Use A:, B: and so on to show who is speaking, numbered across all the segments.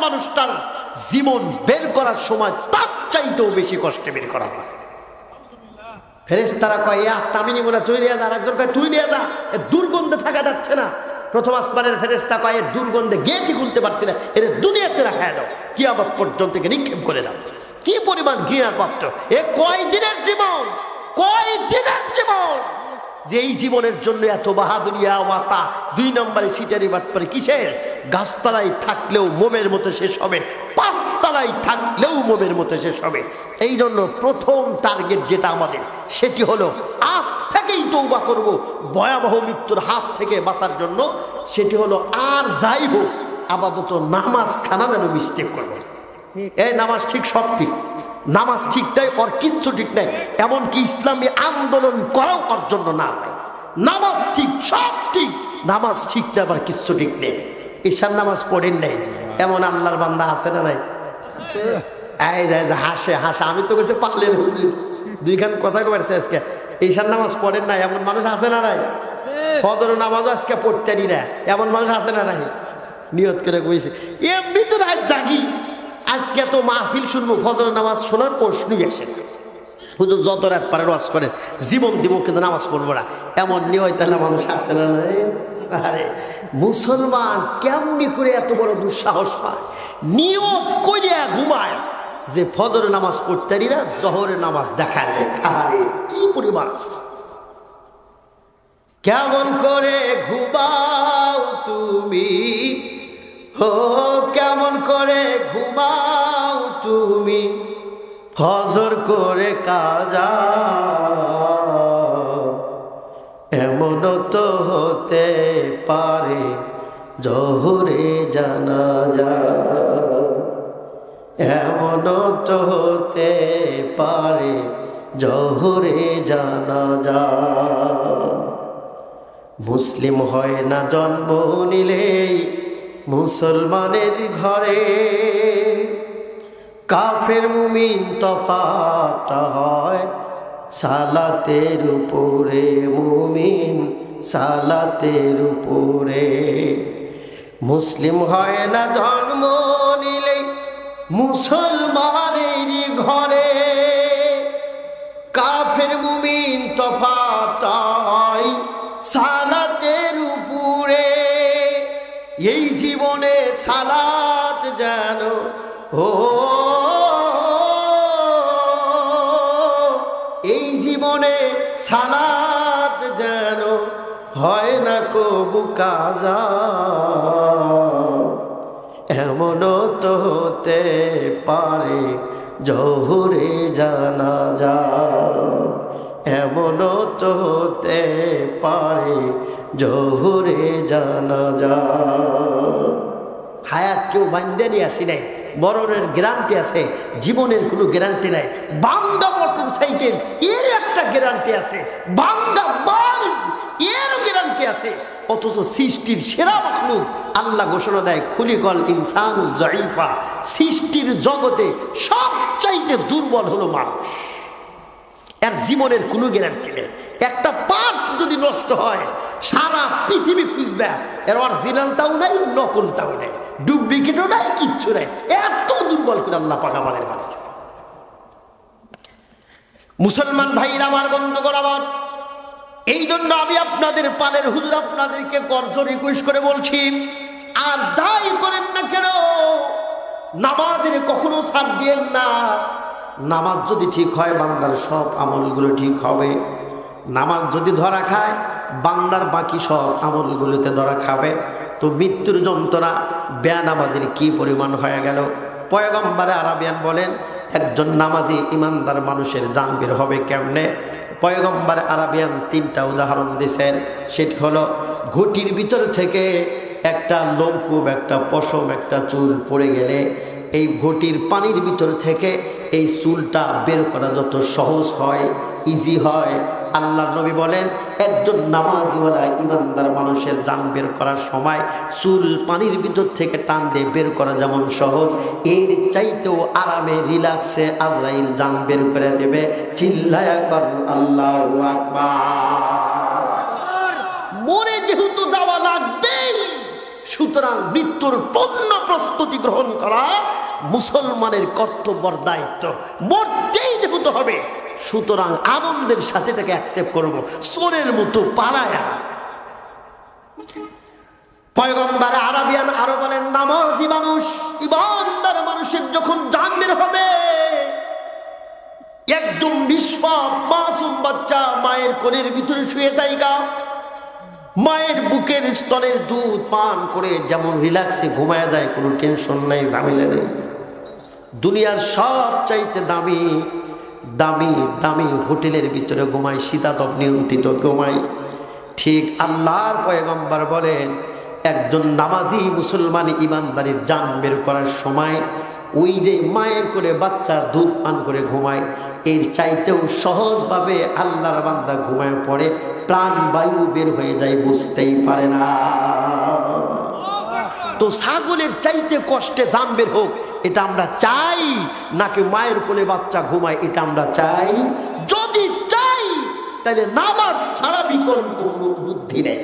A: মানুষটার জীবন বের করার সময় তার চাইতেও বেশি কষ্টে বের করা হয়। ফেরেশতারা কয় আমি নিব না, তুই নিয়ে দা। আরেকজন কয় তুই নিয়ে দা, দুর্গন্ধে থাকা যাচ্ছে না। প্রথম আসমানের ফেরেশতা কয় দুর্গন্ধে গেটই খুলতে পারছে না, এর দুনিয়াতে রাখায় দাও, কিয়ামত পর্যন্ত নিক্ষেপ করে দাও। কি পরিমাণ ঘৃণার পাত্র! এ কয় দিনের জীবন, কয় দিনের জীবন, যে এই জীবনের জন্য এত বাহাদুরিয়া ওয়াতা। 2 নম্বরে সিটারি বাটপারে কিসের? গাছতলায় থাকলেও মোমের মতো শেষ হবে, 5 তলায় থাকলেও মোমের মতো শেষ হবে। এই জন্য প্রথম টার্গেট যেটা আমাদের, সেটি হলো আজ থেকেই তওবা করব ভয়াবহ মৃত্যুর হাত থেকে বাঁচার জন্য। সেটি হলো আর যাই হোক আপাতত নামাজ খানা যেন মিস্টেক করবো। এই নামাজ ঠিক, সব ঠিক, নামাজ ঠিক নাই, ওর কিচ্ছু ঠিক নাই। এমনকি ইসলামী আন্দোলন করাও ওর জন্য না চাই। নামাজ ঠিক, সব ঠিক, নামাজ ঠিক না, আবার কিচ্ছু ঠিক নেই। ঈশার নামাজ পড়েন নাই এমন আল্লাহর বান্দা আছে না নাই? এই হাসে হাসে, আমি তো কইছি পাগলের হুজুর, 2 খান কথা কইছে আজকে। ঈশার নামাজ পড়েন না এমন মানুষ আছে না নাই? ফজর নামাজও আজকে পড়তেনি না এমন মানুষ আছে না নাই? নিয়ত করে কইছে এমনি তো রাত জাগি, আজকে তো মাহফিল শুনবো, ফজর নামাজ শোনার প্রশ্নই আসে না। হুজুর যত রাত পারে ওয়াজ করেন, জীবন দিব কিন্তু নামাজ পড়বো না, এমন নিয়ত তাহলে মানুষ আছে না নাই? আরে মুসলমান কেমনি করে এত বড় দুঃসাহস পায়, নিয়ত করিয়া ঘুমায় যে ফজর নামাজ পড়তেনি না, জোহরের নামাজ দেখা যায়। আরে কি পরিমাণ! কেমন করে ঘুমাও তুমি, ও কেমন করে ঘুমাও তুমি, ফজর করে কাজা, এমন তো হতে পারে জোহরে জানাজা, এমন তো হতে পারে জোহরে জানাজা। মুসলিম হয় না জন্ম নিলেই মুসলমানের ঘরে, কাফের মুমিন তফাৎটা হয় সালাতের উপরে, মুমিন সালাতের উপরে। মুসলিম হয় না জন্ম নিলেই মুসলমানের ঘরে, কাফের মুমিন তফাৎটা হয় সালাতের উপরে। এই জীবনে সালাত যেন ও, এই জীবনে সালাত যেন হয় না কবু কাজা, এমন তো হতে পারে জোহরে জানাজা, এমন তো হতে পারে জোহরে জানাজা। হায়াত কেউ বান্ধে নিয়ে আসি নাই, মরণের গ্যারান্টি আছে, জীবনের কোনো গ্যারান্টি নাই। বাংলা মোটর সাইকেল এর একটা গ্যারান্টি আছে, বাংলা বাল্ব এরও গ্যারান্টি আছে। অথচ সৃষ্টির সেরা মাখলুক আল্লাহ ঘোষণা দেয় খুলিকল ইনসানু যায়ীফা, সৃষ্টির জগতে সবচাইতে দুর্বল হলো মানুষ। এর জীবনের কোনো গ্যারান্টি নেই। একটা পার্স যদি নষ্ট হয় সারা পৃথিবী খুঁজবে, এর অরিজিনালটাও নাই, নকলটাও নাই, ডুপ্লিকেটও নাই, কিচ্ছু নাই। এত দুর্বল করে আল্লাহ পাক আমাদের বানিয়েছে। মুসলমান ভাইরা আমার, বন্ধুগণ আমার, এই জন্য আমি আপনাদের পালের হুজুর আপনাদেরকে করজ রিকোয়েস্ট করে বলছি, আর যাই করেন না কেন নামাজের কখনো ছাড় দিয়েন না। নামাজ যদি ঠিক হয় বান্দার সব আমলগুলো ঠিক হবে। নামাজ যদি ধরা খায় বান্দার বাকি সব আমলগুলোতে ধরা খাবে। তো মৃত্যুর যন্ত্রণা বেনামাজের কি পরিমাণ হয়ে গেল। পয়গম্বরে আরাবিয়ান বলেন একজন নামাজি ইমানদার মানুষের জান বের হবে কেমনে। পয়গম্বর আরাবিয়ান 3টা উদাহরণ দিয়েছেন। সেটি হলো ঘটির ভিতর থেকে একটা লোমকূপ, একটা পশম, একটা চুল পড়ে গেলে এই ঘটির পানির ভিতর থেকে এই চুলটা বের করা যত সহজ হয়, ইজি হয়, আল্লাহর নবী বলেন একজন নামাজিওয়ালা ইমানদার মানুষের জান বের করার সময় চুল পানির ভিতর থেকে টান দিয়ে বের করা যেমন সহজ, এর চাইতেও আরামে রিল্যাক্সে আজরাইল জান বের করে দেবে। চিল্লায়া কর আল্লাহু আকবার। মরে যেহেতু যাওয়া লাগবেই, সুতরাং মৃত্যুর পূর্ণ প্রস্তুতি গ্রহণ করা মুসলমানের কর্তব্যর দায়িত্ব। মরতেই যেতে হবে, সুতরাং আনন্দের সাথে এটাকে অ্যাকসেপ্ট করবো, চোরের মতো পালায়া। পয়গম্বর আরবিয়ান আরো বলেন, নামাজি মানুষ, ইমানদার মানুষের যখন জান বের হবে, একজন নিষ্পাপ মাসুম বাচ্চা মায়ের কোলের ভিতরে শুয়ে থাকা, মায়ের বুকের স্তনের দুধ পান করে যেমন রিল্যাক্সে ঘুমায় যায়, কোনো টেনশন নাই, ঝামেলা নেই। দুনিয়ার সব চাইতে দামি দামি দামি হোটেলের ভিতরে ঘুমায়, শীতাতপ নিয়ন্ত্রিত ঘুমায়। ঠিক আল্লাহর পয়গম্বর বলেন, একজন নামাজি মুসলমান ইমানদারের জান বের করার সময় ওই যে মায়ের কোলে বাচ্চা দুধ পান করে ঘুমায়, এর চাইতেও সহজভাবে আল্লাহর বান্দা ঘুমায় পড়ে, প্রাণ বায়ু বের হয়ে যায়, বুঝতেই পারে না। তো ছাগলের চাইতে কষ্টে জান বের হোক, এটা আমরা চাই নাকি মায়ের কোলে বাচ্চা ঘুমায়, এটা আমরা চাই? যদি চাই তাহলে নামাজ ছাড়া বিকল্প কোনো বুদ্ধি নেই।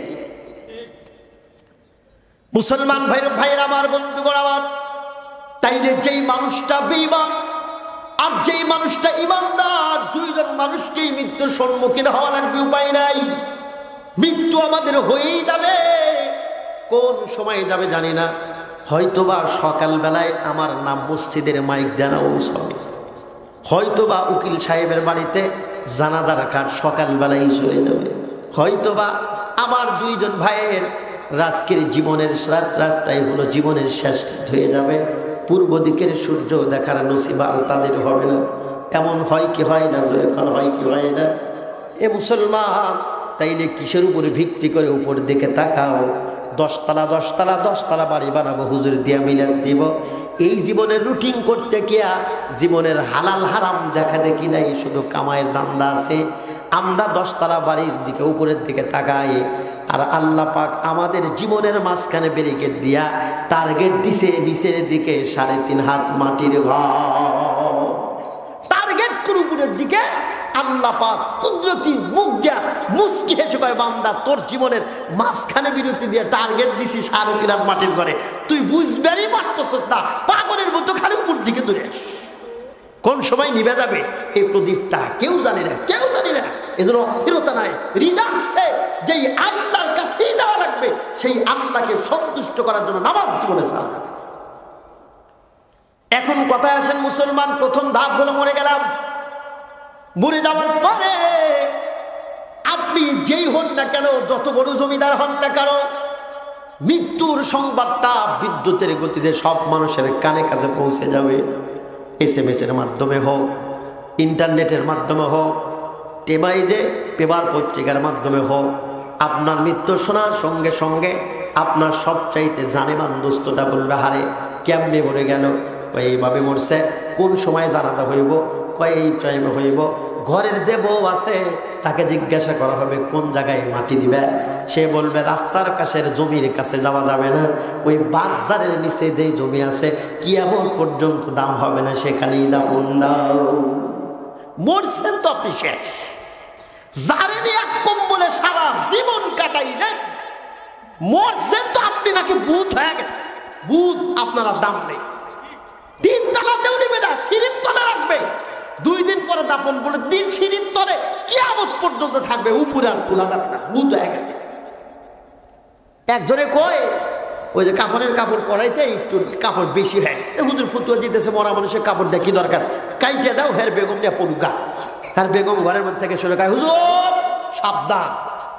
A: মুসলমান ভাইয়ের আমার, বন্ধুগণ আমার, তাইলে যেই মানুষটা বেঈমান আর যেই মানুষটা ইমানদার, দুইজন মানুষকেই মৃত্যুর সম্মুখীন হওয়া লাগবে, উপায় নাই। মৃত্যু আমাদের হয়েই যাবে, কোন সময়ে যাবে জানি না। হয়তোবা সকালবেলায় আমার নাম মসজিদের মাইক দেওয়া হবে, হয়তোবা উকিল সাহেবের বাড়িতে জানাজার কাজ সকালবেলায় চলে যাবে, হয়তোবা আমার দুইজন ভাইয়ের আজকের জীবনের রাতটাই হলো জীবনের শেষ রাত হয়ে যাবে, পূর্ব দিকের সূর্য দেখার নসিব আর তাদের হবে না। এমন হয় কি হয় না? যখন হয় কি হয় না? এ মুসলমান, তাইলে কিসের উপরে ভিত্তি করে উপর দিকে তাকাও? 10 তলা বাড়ি বানাবো, হুজুর দিয়া মিলাদ দিব। এই জীবনের রুটিন করতে গিয়া জীবনের হালাল হারাম দেখা দেখি নাই, শুধু কামাইয়ের ধান্দা আছে। আমরা 10 তলা বাড়ির দিকে উপরের দিকে তাকাই, আর আল্লাহ পাক আমাদের জীবনের মাঝখানে ব্যারিকেড দিয়া টার্গেট দিছে নিচের দিকে 3.5 হাত মাটির ঘর। টার্গেট করে উপরের দিকে আল্লাহ পাক কুদরতি মুখ দিয়া মুস্কি হেসে কয়, বান্দা তোর জীবনের মাঝখানে বিরতি দিয়ে টার্গেট দিছি 3.5 হাত মাটির ঘরে, তুই বুঝবেরই পারতেছিস না, পাগলের মতো খালি উপর দিকে দৌড়ে। কোন সময় নিভে যাবে এই প্রদীপটা কেউ জানে না, কেউ জানে না। এদের অস্থিরতা নাই, রিল্যাক্সে যেই আল্লাহর কাছেই যাওয়া লাগবে, সেই আল্লাহকে সন্তুষ্ট করার জন্য নামাজ জীবনে চালাবে। এখন কথায় আসেন মুসলমান, প্রথম ধাপ হলো মরে গেলাম। মরে যাওয়ার পরে আপনি যেই হন না কেন, যত বড় জমিদার হন না কেন, মৃত্যুর সংবাদটা বিদ্যুতের গতিতে সব মানুষের কানে কাছে পৌঁছে যাবে। SMS এর মাধ্যমে হোক, ইন্টারনেটের মাধ্যমে হোক, টেবাইদে পেপার পত্রিকার মাধ্যমে হোক, আপনার মৃত্যু শোনার সঙ্গে সঙ্গে আপনার সবচাইতে জানেমান দোস্তটা বলবে, হারে কেমনে মরে গেল? কয় এইভাবে মরছে। কোন সময় জানাতে হইব? কয় এই টাইমে হইব। ঘরের যে বউ আছে তাকে জিজ্ঞাসা করা হবে কোন জায়গায় মাটি দিবে, সে বলবে রাস্তার কাছের জমির কাছে যাওয়া যাবে না, ওই বাজারের নিচে যেই জমি আছে কিয়ামত পর্যন্ত দাম হবে না, সেখানেই দাফন দাও। মরছেন তো আপনি শেষ। যারে নিয়ে কম্বলে সারা জীবন কাটাইলেন, মরছেন তো আপনি নাকি ভূত হয়ে গেছে। ভূত আপনারা দাম নেই, 3 তলাতেও নিবে না, সিঁড়ির তলে রাখবে। 2 দিন পরে দাপন বলে দিন সিঁড়ির তলে কিয়ামত পর্যন্ত থাকবে, উপরে আর তোলা যাবে না, ভূত হয়ে গেছে। একজনে কয়, ওই যে কাপড়ের কাপড় পরাইতে একটু কাপড় বেশি হয়ে গেছে, হুজুর ফুতুয়া দিতেছে, মরা মানুষের কাপড় দেখি দরকার, কাইটে দাও, হের বেগম নিয়ে পড়ুকা। আর বেগম ঘরের মধ্যে থেকে শুনে কয়, হুজুর সাবধান,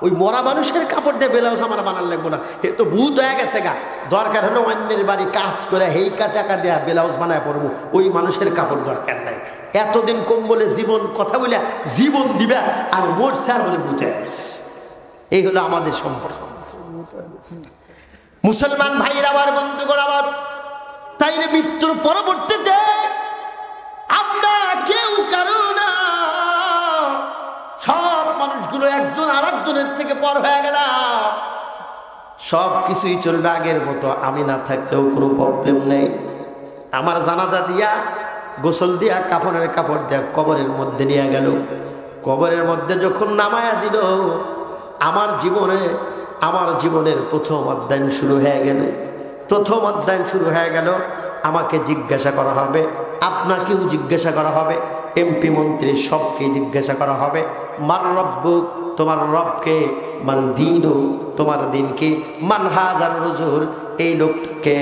A: ওই মরা মানুষের কাপড় দিয়ে ব্লাউজ আমার বানার লাগবো না, এ তো ভূত হয়ে গেছে গা। দরকার হলো অন্যের বাড়ি কাজ করে হেইকা টাকা দেয়া ব্লাউজ বানায় পড়বো, ওই মানুষের কাপড় দরকার নাই। এতদিন কম্বলে জীবন কথা বলে জীবন দিবে, আর মরছে আর বলে ভূত হয়ে গেছে। এই হলো আমাদের সম্পর্ক। মুসলমান ভাইয়ের আমার, বন্ধুগণ আমার, তাইলে মৃত্যুর পরবর্তীতে আমরা কেউ কারো না, সব মানুষগুলো একজন আর একজনের থেকে পর হয়ে গেলাম। সব কিছুই চলবে আগের মতো, আমি না থাকলেও কোনো প্রবলেম নেই। আমার জানাজা দিয়া, গোসল দিয়া, কাপড়ের কাপড় দিয়া কবরের মধ্যে নিয়ে গেল। কবরের মধ্যে যখন নামায়া দিল, আমার জীবনের প্রথম অধ্যায় শুরু হয়ে গেল। প্রথম অধ্যায় শুরু হয়ে গেল। আমাকে জিজ্ঞাসা করা হবে, আপনাকেও জিজ্ঞাসা করা হবে, এমপি মন্ত্রী সবকে জিজ্ঞাসা করা হবে, মান রব্বুক, তোমার রবকে, মান দীনু, তোমার দিনকে, মান হাজার রুজুল, এই লোকটাকে।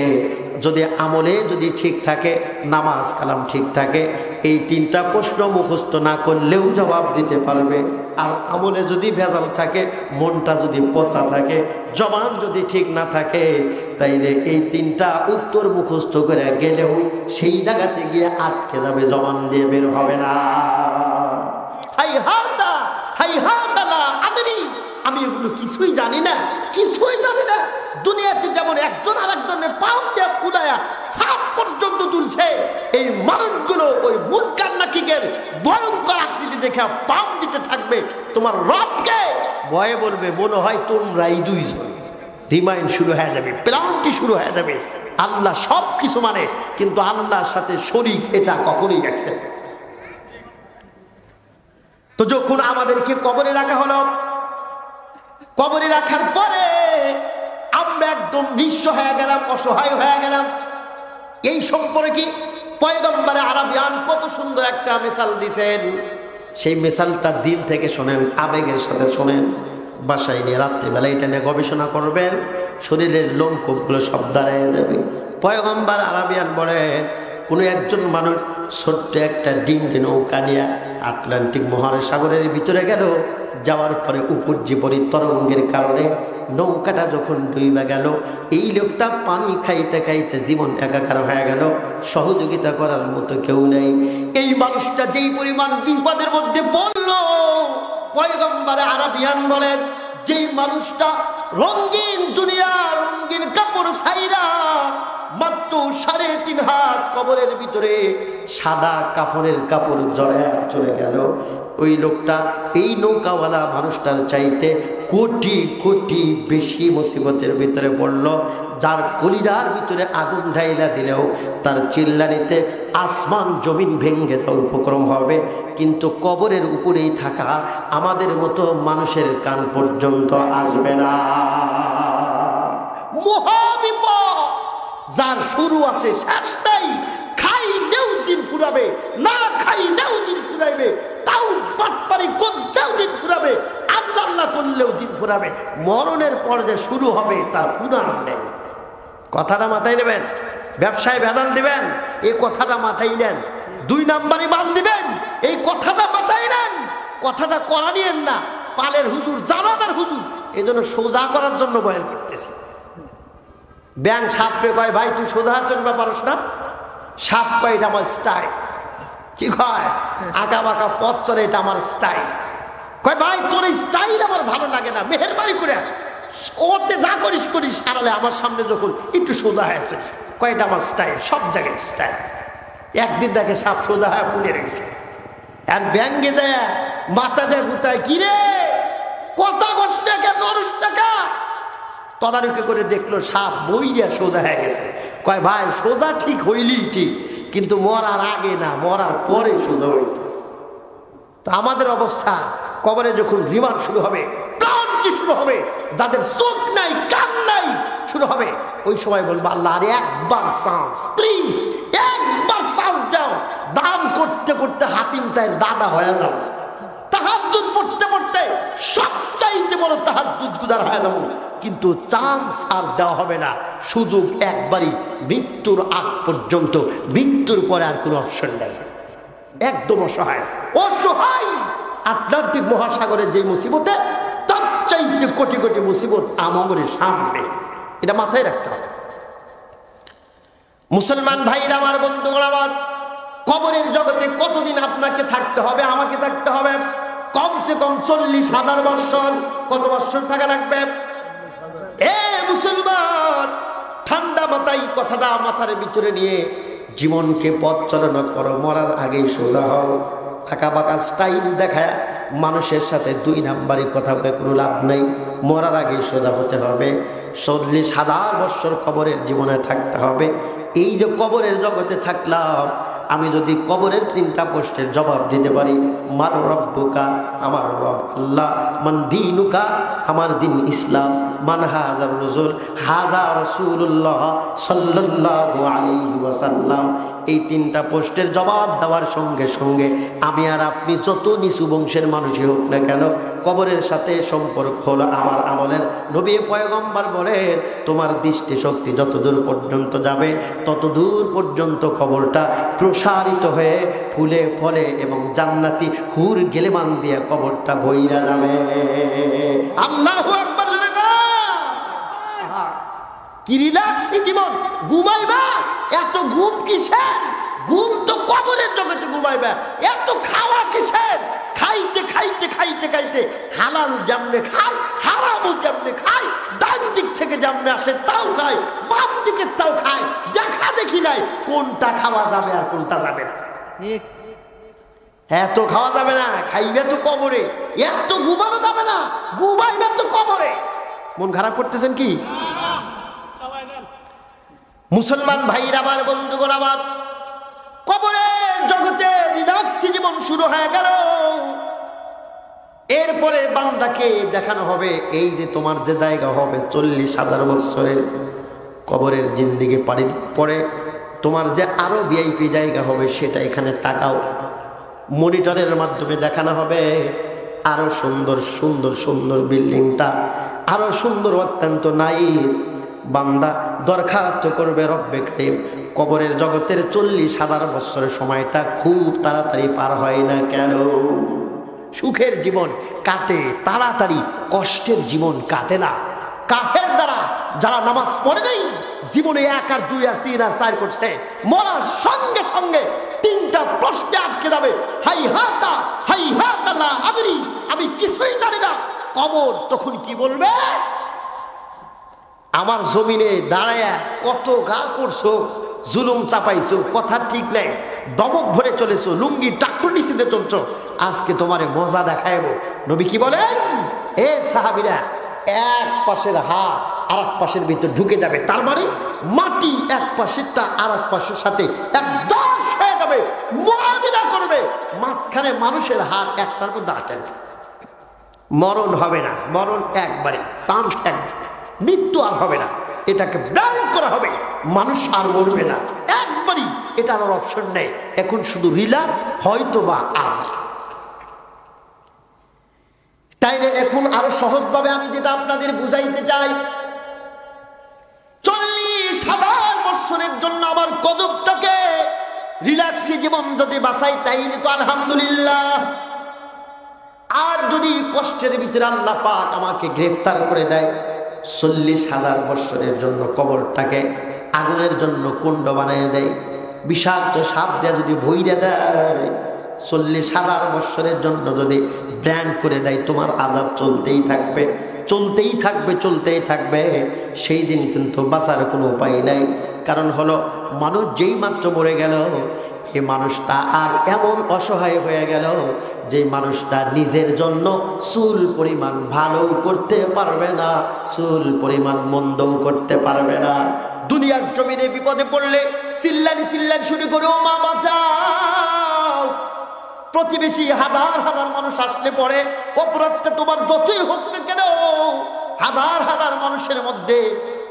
A: যদি আমলে যদি ঠিক থাকে, নামাজ কালাম ঠিক থাকে, এই তিনটা প্রশ্ন মুখস্থ না করলেও জবাব দিতে পারবে। আর আমলে যদি ভেজাল থাকে, মনটা যদি পচা থাকে, জবান যদি ঠিক না থাকে, তাইলে এই তিনটা উত্তর মুখস্থ করে গেলেও সেই জায়গাতে গিয়ে আটকে যাবে, জবান দিয়ে বের হবে না। হাই হাতা, হাই হাতালা আদরি, আমি এগুলো কিছুই জানি না, কিছুই জানি না। দুনিয়াতে যেমন একজন আর একজনের পাম দিয়ে ফুলায়া সাপ পর্যন্ত তুলছে, এই মানুষগুলো ওই মুনকার নাকিকের ভয়ঙ্কর আকৃতি দেখে পাম দিতে থাকবে। তোমার রবকে ভয়ে বলবে, মনে হয় তোমরাই দুইজন। রিমাইন্ড শুরু হয়ে যাবে, প্ল্যানটি শুরু হয়ে যাবে। আল্লাহ সব কিছু মানে, কিন্তু আল্লাহর সাথে শরীক এটা কখনোই অ্যাকসেপ্ট। তো যখন আমাদেরকে কবরে রাখা হলো, কবরে রাখার পরে আমরা একদম নিঃস্ব হয়ে গেলাম, অসহায় হয়ে গেলাম। এই সম্পর্কে পয়গম্বরে আরাবিয়ান কত সুন্দর একটা মিসাল দিছেন। সেই মিসালটা দিল থেকে শোনেন, আবেগের সাথে শোনেন, বাসায় নিয়ে রাত্রিবেলা এটা নিয়ে গবেষণা করবেন, শরীরের লোমকূপগুলো সব দাঁড়িয়ে যাবে। পয়গম্বর আরাবিয়ান বলেন, কোনো একজন মানুষ ছোট্ট একটা ডিঙ্গি নৌকা নিয়ে আটলান্টিক মহাসাগরের ভিতরে গেল, যাওয়ার পরে উপর্যুপরি তরঙ্গের কারণে নৌকাটা যখন ডুবে গেল, এই লোকটা পানি খাইতে খাইতে জীবন একাকার হয়ে গেল, সহযোগিতা করার মতো কেউ নেই। এই মানুষটা যেই পরিমাণ বিপদের মধ্যে পড়ল, পয়গম্বর আরাবিয়ান বলেন, যেই মানুষটা রঙিন দুনিয়া, রঙিন কাপড় ছাইরা মাত্র 3.5 হাত কবরের ভিতরে সাদা কাপড়ের কাপড় জড়ায় চলে গেল, ওই লোকটা এই নৌকাওয়ালা মানুষটার চাইতে কোটি কোটি বেশি মুসিবতের ভিতরে পড়ল। যার কলিজার ভিতরে আগুন ঢাইলা দিলেও তার চিল্লানিতে আসমান জমিন ভেঙে যাওয়ার উপক্রম হবে, কিন্তু কবরের উপরেই থাকা আমাদের মতো মানুষের কান পর্যন্ত আসবে না। মহাবিপদ, যার শুরু আছে শেষ নাই, খাইলেও দিন ফুরাবে, না খাইলেও দিন ফুরাইবে, তাও বাটপারি করতেও দিন ফুরাবে, আল্লাহ আল্লাহ করলেও দিন ফুরাবে। মরণের পর যে শুরু হবে তার পুরাণ নেই। কথাটা মাথায় নেবেন। ব্যবসায় ভেজাল দিবেন, এই কথাটা মাথায় নেন। 2 নাম্বারই মাল দিবেন, এই কথাটা মাথায় নেন। কথাটা করা নিয়েন না, পালের হুজুর, জানাদার হুজুর, এই জন্য সোজা করার জন্য বয়ান করতেছি। ব্যাং সাপে কয়, ভাই তুই সোজা আছেন বা পারস না? সাপ কয়, এটা আমার স্টাইল। কি কয়? আঁকা বাঁকা পথ চলে, এটা আমার স্টাইল। কয়, ভাই তোর এই স্টাইল আমার ভালো লাগে না, মেহেরবানি করে ওতে যা করিস করিস, আড়ালে আমার সামনে যখন একটু সোজা হয়েছে, কয় এটা আমার স্টাইল, সব জায়গায় স্টাইল। একদিন দেখে সাপ সোজা হয়ে পুড়ে রেখেছে, আর ব্যাঙ্গে দেয় মাথা দেয় গুতায়, কিরে কথা বস টাকা নরস টাকা। তদারকি করে দেখলো সাপ বইরা সোজা হয়ে গেছে। কয়, ভাই সোজা ঠিক হইলি ঠিক, কিন্তু মরার আগে না, মরার পরে সোজা হইল। তো আমাদের অবস্থা, কবরে যখন রিমান্ড শুরু হবে, প্রাণটি শুরু হবে, যাদের চোখ নাই কান নাই শুরু হবে, ওই সময় বলবো, আল্লাহ আর একবার চান্স প্লিজ, একবার চান্স দাও। দান করতে করতে হাতিম তাই দাদা হয়ে যাও, তাহাজ্জুদ পড়তে পড়তে সবচাইতে বড় তাহাজ্জুদ গুজার হয়ে যাবো, কিন্তু চান্স আর দেওয়া হবে না, সুযোগ একবারই, মৃত্যুর আগ পর্যন্ত। মৃত্যুর পরে আর কোনো অপশন নেই, একদম অসহায়, অসহায়। আটলান্টিক মহাসাগরের যে মুসিবতে, তার চাইতে কোটি কোটি মুসিবত আমাদের সামনে, এটা মাথায় রাখতে হবে। মুসলমান ভাইরা আমার, বন্ধুগণ আমার, কবরের জগতে কতদিন আপনাকে থাকতে হবে, আমাকে থাকতে হবে? কমসে কম 40,000 বৎসর। কত বৎসর থাকা লাগবে? এ মুসলমান, ঠান্ডা মাথায় কথাটা মাথার ভিতরে নিয়ে জীবনকে পথ চালনা করো। মরার আগেই সোজা হও। আঁকা বাঁকা স্টাইল দেখায় মানুষের সাথে 2 নাম্বারই কথা বলে কোনো লাভ নেই। মরার আগেই সোজা হতে হবে। 40,000 বৎসর কবরের জীবনে থাকতে হবে। এই যে কবরের জগতে থাকলাম, আমি যদি কবরের 3টা প্রশ্নের জবাব দিতে পারি, মার রব্বুকা, আমার রব আল্লাহ, মান দীনুকা, আমার দিন ইসলাম, মান হাযার রাসূল, হাযা রাসূলুল্লাহ সাল্লাল্লাহু আলাইহি ওয়াসাল্লাম, এই 3টা প্রশ্নের জবাব দেওয়ার সঙ্গে সঙ্গে আমি আর আপনি যত নিচু বংশের মানুষই হোক না কেন, কবরের সাথে সম্পর্ক হলো আমার আমলের। নবী পয়গম্বর বলেন, তোমার দৃষ্টি শক্তি যতদূর পর্যন্ত যাবে ততদূর পর্যন্ত কবরটা প্রসারিত হয়ে ফুলে ফলে এবং জান্নাতি হুর গেলেমান দিয়ে কবরটা বইরা যাবে। আল্লাহু আকবার। কি রিল্যাক্সি জীবন, ঘুমাইবা, এত ঘুম কিসের? ঘুম তো কবরের জগতে ঘুমাইবা। এত খাওয়া কিসের? খাইতে খাইতে খাইতে খাইতে হালাল জামনে খায়, হারামও জামনে খায়, ডান দিক থেকে জামনে আসে তাও খায়, বাম দিকের তাও খায়, দেখা দেখি নাই কোনটা খাওয়া যাবে আর কোনটা যাবে না। এত খাওয়া যাবে না, খাইবে তো কবরে। এত ঘুমানো যাবে না, ঘুমাইবে তো কবরে। মন খারাপ করতেছেন কি মুসলমান ভাইরা আমার, বন্ধুগণ আমার? কবরের জগতে রিল্যাক্সি জীবন শুরু হয়ে গেল। এরপরে বান্দাকে দেখানো হবে, এই যে তোমার যে জায়গা হবে 40,000 বছরের কবরের জিন্দেগি পাড়ি দেওয়ার পরে তোমার যে আরো ভিআইপি জায়গা হবে সেটা এখানে তাকাও। মনিটরের মাধ্যমে দেখানো হবে আরো সুন্দর সুন্দর সুন্দর বিল্ডিংটা, আরো সুন্দর অত্যন্ত নাই। বান্দা দরখাস্ত করবে, রব্বে কারীম, কবরের জগতের 40,000 বছরের সময়টা খুব তাড়াতাড়ি পার হয় না কেন? সুখের জীবন কাটে তাড়াতাড়ি, কষ্টের জীবন কাটে না। কাফের দ্বারা যারা নামাজ পড়ে নাই, জীবনে 1 আর 2 আর 3 আর 4 করছে, মরার সঙ্গে সঙ্গে 3টা প্রশ্নে আটকে যাবে, হাইহাতা হাইহাতা লা আদরি, আমি কিছুই জানি না। কবর তখন কি বলবে? আমার জমিনে দাঁড়ায়া কত গা করছো, জুলুম চাপাইছো, কথা ঠিক নাই, দমক ভরে চলেছো, লুঙ্গি টাকুর নিচেতে চলছো, আজকে তোমারে মজা দেখাইবো। নবী কি বলেন? এ সাহাবীরা, এক পাশের হাত আর এক পাশের ভিতর ঢুকে যাবে, তার মানে মাটি এক পাশেরটা আর এক পাশের সাথে একদম হয়ে যাবে, মুআমিলা করবে। মাঝখানে মানুষের হাত একটার মধ্যে আটকে, মরণ হবে না, মরণ একবারে, চান্স একবার, মৃত্যু আর হবে না, এটাকে ব্যান করা হবে, মানুষ আর মরবে না একবারই, এটার আর অপশন নেই। এখন শুধু রিল্যাক্স, হয়তো বা আশা। তাইলে এখন আরো সহজভাবে আমি যেটা আপনাদের বুঝাইতে চাই, 40,000 বছরের জন্য আমার কদমটাকে রিল্যাক্সি জীবন যদি বাঁচাই তাইলে তো আলহামদুলিল্লাহ। আর যদি কষ্টের ভিতরে আল্লাহ পাক আমাকে গ্রেফতার করে দেয়, 40,000 বছরের জন্য কবরটাকে আগুনের জন্য কুণ্ড বানিয়ে দেয়, বিষাক্ত সাপ দিয়ে যদি ভইরা দেয়, 40,000 বছরের জন্য যদি ব্র্যান্ড করে দেয়, তোমার আযাব চলতেই থাকবে, চলতেই থাকবে, চলতেই থাকবে। সেই দিন কিন্তু বাঁচার কোনো উপায় নাই। কারণ হলো, মানুষ যেই মাত্র মরে গেল, এই মানুষটা আর এমন অসহায় হয়ে গেল যে মানুষটা নিজের জন্য চুল পরিমাণ ভালো করতে পারবে না, চুল পরিমাণ মন্দও করতে পারবে না। দুনিয়ার জমিনে বিপদে পড়লে চিল্লানি চিল্লানি শুরু করে, ও মা বাঁচাও। প্রতিবেশী হাজার হাজার মানুষ আসলে পরে অপরাধটা তোমার যতই হোক না কেন, হাজার হাজার মানুষের মধ্যে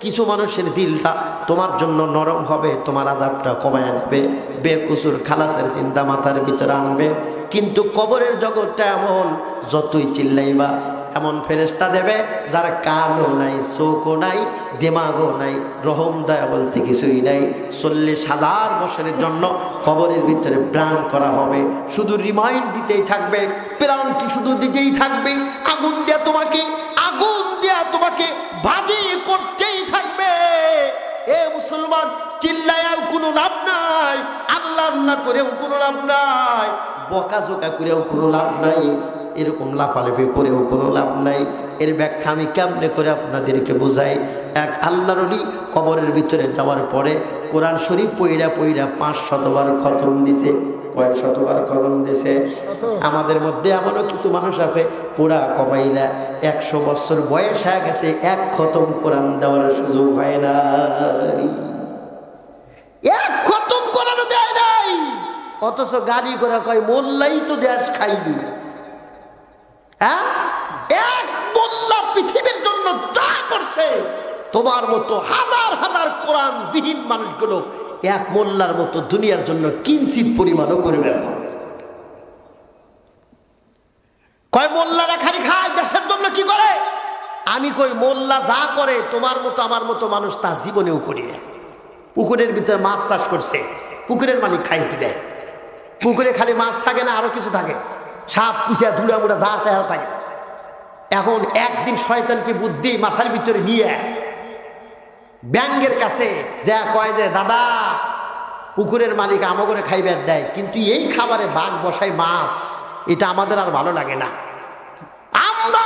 A: কিছু মানুষের দিলটা তোমার জন্য নরম হবে, তোমার আযাবটা কমায় দেবে, বেকুসুর খালাসের চিন্তা মাথার ভিতরে আনবে। কিন্তু কবরের জগৎটা এমন, যতই চিল্লাইবা এমন ফেরেশতা দেবে যার কানও নাই, চোখও নাই, দিমাগও নাই, রহম দয়া বলতে কিছুই নাই। 40,000 বছরের জন্য কবরের ভিতরে প্রাণ করা হবে, শুধু রিমাইন্ড দিতেই থাকবে, প্রাণটি শুধু দিতেই থাকবে, আগুন দিয়া তোমাকে, আগুন দিয়া তোমাকে ভাজি করতেই থাকবে। এ মুসলমান, চিল্লায়াও কোনো লাভ নাই, আল্লাহ আল্লাহ করেও কোনো লাভ নাই, বকাঝোকা করেও কোনো লাভ নাই, এরকম লাফালাফি করেও কোনো লাভ নাই। এর ব্যাখ্যা আমি কেমনে করে আপনাদেরকে বোঝাই। এক আল্লাহর ওলি কবরের ভিতরে যাওয়ার পরে কোরআন শরীফ পইরা পইরা 500 বার খতম দিছে। কয় শতবার খতম দিছে? আমাদের মধ্যে এমনও কিছু মানুষ আছে পুরা কবাইলা 100 বছর বয়স হয়ে গেছে, এক খতম কোরআন দেওয়ার সুযোগ হয় না, এক খতম কোরআন দেয় নাই। অথচ গাড়ি করে কয় মোল্লাই তো দেশ খাইলি। হ্যাঁ, এক মোল্লা পৃথিবীর জন্য যা করছে, তোমার মতো হাজার হাজার কোরআন বিহীন মানুষগুলো এক মোল্লার মতো দুনিয়ার জন্য কিঞ্চিত পরিমাণও করবে না। কয় মোল্লারা খালি খায়, দেশের জন্য কি করে? আমি কই মোল্লা যা করে তোমার মতো আমার মতো মানুষ তা জীবনেও করি না। পুকুরের ভিতরে মাছ চাষ করছে, পুকুরের মালিক খাইতে দেয়। পুকুরে খালি মাছ থাকে না, আরো কিছু থাকে, সাপ পুষিয়া ধুলা মুড়া যা চেহারা থাকে। এখন একদিন শয়তানকে বুদ্ধি মাথার ভিতরে নিয়ে ব্যাঙের কাছে যা কয় যে দাদা, পুকুরের মালিক আমগরে খাইবার দেয়, কিন্তু এই খাবারে বাঘ বসাই মাছ, এটা আমাদের আর ভালো লাগে না। আমরা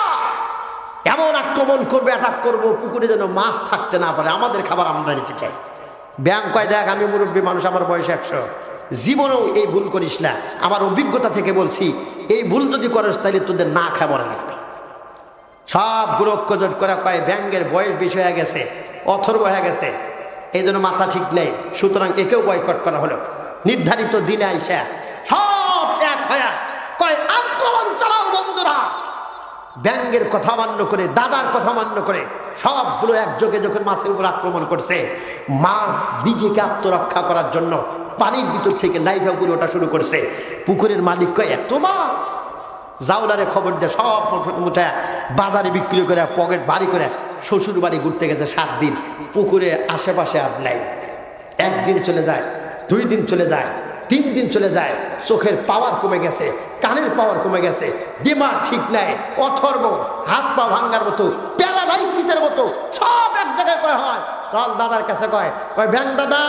A: এমন আক্রমণ করবো, অ্যাটাক করবো, পুকুরে যেন মাছ থাকতে না পারে, আমাদের খাবার আমরা নিতে চাই। ব্যাঙ কয় দেখ, আমি মুরব্বী মানুষ, আমার বয়স 100, জীবনেও এই ভুল করিস না। আমার অভিজ্ঞতা থেকে বলছি, এই ভুল যদি করিস তাহলে তোদের না খাওয়া মনে লাগবে। সব গুরক্ষজট করে কয় ব্যাঙের বয়স বেশি হয়ে গেছে, অথর্ব হয়ে গেছে, এই জন্য মাথা ঠিক নেই, সুতরাং একেও বয়কট করা হলো। নির্ধারিত দিনে আইসা সব এক হয়ে কয় আক্রমণ চালাও বন্ধুরা। ব্যাঙের কথা মান্য করে, দাদার কথা মান্য করে সবগুলো একযোগে যখন মাছের উপর আক্রমণ করছে, মাছ নিজেকে আত্মরক্ষা করার জন্য পানির ভিতর থেকে লাইভা করে ওটা শুরু করছে। পুকুরের মালিক কয় এত মাছ, জাউলারে খবর দিয়ে সব মুঠা বাজারে বিক্রি করে পকেট ভারী করে শ্বশুর বাড়ি ঘুরতে গেছে 7 দিন। পুকুরে আশেপাশে আর নাই। 1 দিন চলে যায়, 2 দিন চলে যায়, 3 দিন চলে যায়, চোখের পাওয়ার কমে গেছে, কানের পাওয়ার কমে গেছে, দিমাগ ঠিক নাই, অথর্ব, হাত পা ভাঙ্গার মতো, প্যারালাইসিসের মতো সব এক জায়গায় কয় হয়। চল দাদার কাছে কয় ব্যাং দাদা,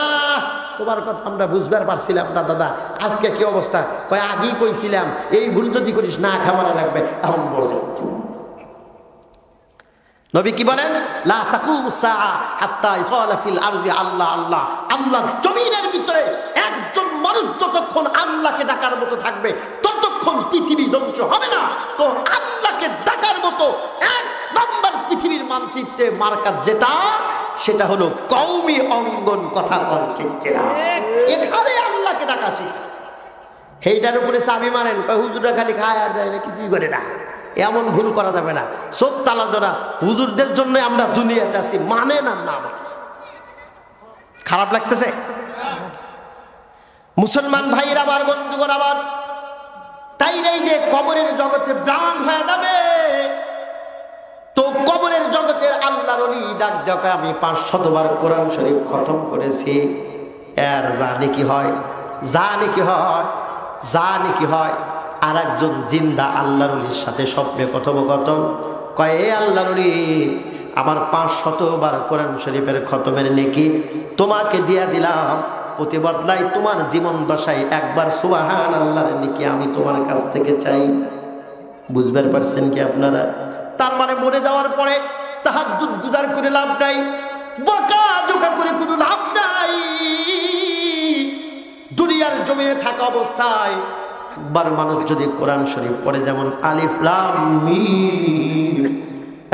A: তোমার কথা আমরা বুঝবার পারছিলাম না দাদা, আজকে কি অবস্থা? কয় আগেই কইছিলাম, এই ভুল যদি করিস না খামারা লাগবে। এখন বসে নবী কি বলেন? লা তাকুমুস সাআ হাত্তা ইকালা ফিল আরজি আল্লাহ আল্লাহ। আল্লাহর জমিনের ভিতরে একজন মানুষ যতক্ষণ আল্লাহকে ডাকার মতো থাকবে, ততক্ষণ পৃথিবী ধ্বংস হবে না। তো আল্লাহকে ডাকার মতো 1 নম্বর পৃথিবীর মানচিত্রে মার্কা যেটা, সেটা হলো কওমি অঙ্গন। কথা কন ঠিক কিনা? এখানে আল্লাহকে ডাকা শিখা। সেইটার উপরে চাবি মারেন, কয় হুজুররা খালি খায় আর দেয় না, কিছুই করে না। এমন ভুল করা যাবে না। চোখ তালা ধরা হুজুরদের জন্য আমরা দুনিয়াতে আছি, মানে না, না খারাপ লাগতেছে? মুসলমান ভাইরা আমার, বন্ধুগণ আমার, তাই নাই যে কবরের জগতে প্রাণ হয়ে যাবে। তো কবরের জগতের আল্লাহর ওলি ডাক দেওয়া, আমি 500 বার কোরআন শরীফ খতম করেছি, এর জানি কি হয়, জানি কি হয়, জানি কি হয়। আর একজন জিন্দা আল্লাহর ওলির সাথে স্বপ্নে কথোপকথন, কয় এ আল্লাহর ওলি, আমার 500 বার কোরআন শরীফের খতমের নেকি তোমাকে দিয়া দিলাম, প্রতি বদলাই তোমার জীবন দশায় একবার সুবহানাল্লাহর নেকি আমি তোমার কাছ থেকে চাই। বুঝবার পারছেন কি আপনারা? তার মানে মরে যাওয়ার পরে তাহাজ্জুদ গুজার করে লাভ নাই, বকা জোকা করে কোনো লাভ নাই। দুনিয়ার জমিনে থাকা অবস্থায় একবার মানুষ যদি কোরআন শরীফ পড়ে, যেমন আলিফ লাম মিম,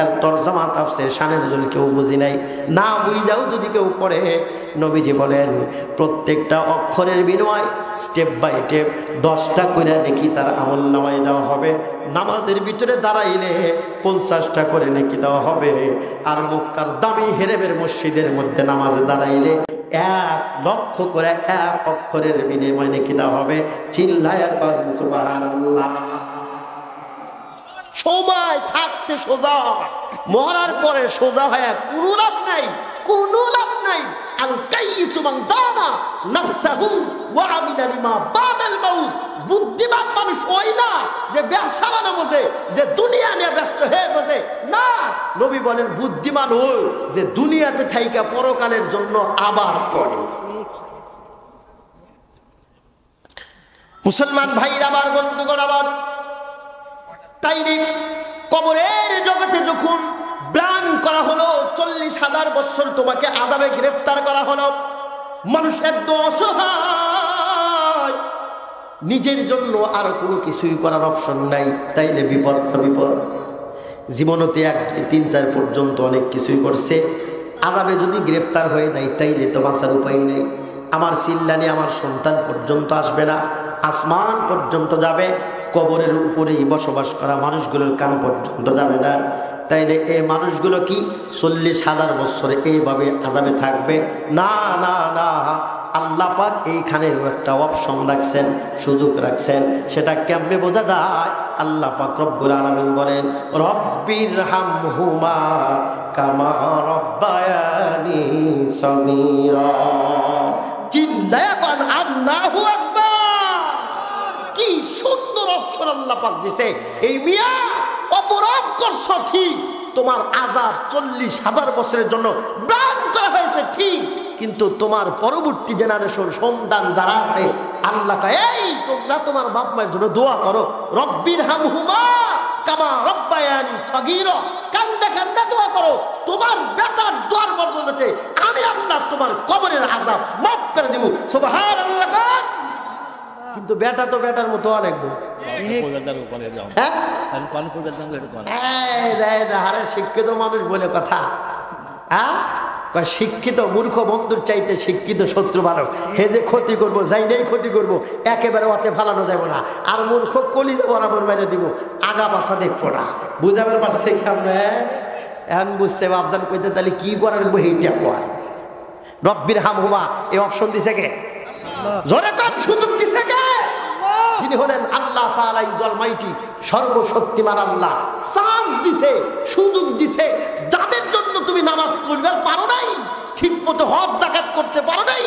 A: এর তরজমা তাফসীর শানে নজুল কেউ বুঝি নাই, না বুঝাও যদি কেউ পড়ে, নবীজি বলেন প্রত্যেকটা অক্ষরের বিনিময় স্টেপ বাই স্টেপ 10টা করে নেকি তার আমলনামায় দেওয়া হবে। নামাজের ভিতরে দাঁড়াইলে 50টা করে নেকি দেওয়া হবে। আর মক্কার দামি হেরেমের মসজিদের মধ্যে নামাজে দাঁড়াইলে 1 লক্ষ করে 1 অক্ষরের বিনিময় নেকি দেওয়া হবে। চিল্লায়া কর সুবহানাল্লাহ। সময় থাকতে সোজা, মরার পরে সোজা হয় কোনো লাভ নাই, কোনো লাভ নাই। আল কাইয়িসু মান দানা নাফসাহু ওয়া আমিলা লিমা বাদাল মাউত। বুদ্ধিমান মানুষ ওই না যে ব্যবসা বানা বোঝে, যে দুনিয়া নিয়ে ব্যস্ত হয়ে বোঝে না। নবী বলেন বুদ্ধিমান ওই যে দুনিয়াতে থাইকা পরকালের জন্য আবাদ করে। মুসলমান ভাইরা আমার, বন্ধুগণ আমার, তাই রে কবরের জগতে যখন প্ল্যান করা হলো 40,000 বছর তোমাকে আযাবে গ্রেফতার করা হলো, মানুষ একদম অসহায়, নিজের জন্য আর কোনো কিছুই করার অপশন নাই। তাইলে বিপদ না বিপদ। জীবনতে 1, 2, 3, 4 পর্যন্ত অনেক কিছুই করছে, আযাবে যদি গ্রেফতার হয়ে যায় তাইলে তো বাঁচার উপায় নেই। আমার চিল্লানি আমার সন্তান পর্যন্ত আসবে না, আসমান পর্যন্ত যাবে, কবরের উপরেই বসবাস করা মানুষগুলোর কান পর্যন্ত যাবে না। তাইলে এই মানুষগুলো কি 40,000 বছরে এইভাবে আযাবে থাকবে? না না না, আল্লাহ পাক এইখানেও একটা অপশন রাখছেন, সুযোগ রাখছেন। সেটা কেমনে বোঝা যায়? আল্লাহ পাক রব্বুল আলামিন বলেন, রব্বিরহামহুমা কামা রব্বায়ানি সগীরা। চিল্লায়া কোন আল্লাহু আকবার! কি সুন্দর অপশন আল্লাহ পাক দিছে। এই মিয়া অপরাধ করছো ঠিক, তোমার আযাব 40,000 বছরের জন্য দান করা হয়েছে ঠিক, কিন্তু তোমার পরবর্তী জেনারেশন সন্তান যারা আছে, আল্লাহ কয় এই তোমরা তোমার বাপ মায়ের জন্য দোয়া করো, রব্বিরহামহুমা কামা রব্বায়ানি সগীরা, কান্দা কান্দা দোয়া করো। তোমার বেটার দোয়ার বদলেতে আমি আল্লাহ তোমার কবরের আযাব মাফ করে দেব। সুবহানাল্লাহ। কিন্তু বেটা তো বেটার মতো অনেক দূর। শিক্ষিত মানুষ বলে কথা, হ্যাঁ শিক্ষিত মূর্খ বন্ধুর চাইতে শিক্ষিত শত্রু ভালো। হে যে ক্ষতি করবো যাই নেই ক্ষতি করবো, একেবারে অতে ফালানো যাবো না। আর মূর্খ কলিজা বরাবর মেরে দিব, আগা পাশা দেখবো না। বুঝাবার পারছে কি আমরা? এখন বুঝছে বাপজান কইতে, তাহলে কি করার এইটা কর। রব্বিরহামহুমা এই অপশন দিছে কে? জোরে কান, সুযোগ দিছে কে? যিনি হলেন আল্লাহ তাআলা ইজ অলমাইটি, সর্বশক্তিমান আল্লাহ। চান্স দিছে, সুযোগ দিছে। যাদের জন্য তুমি নামাজ পড়বে পারো নাই, ঠিক মতো হজ যাকাত করতে পারো নাই,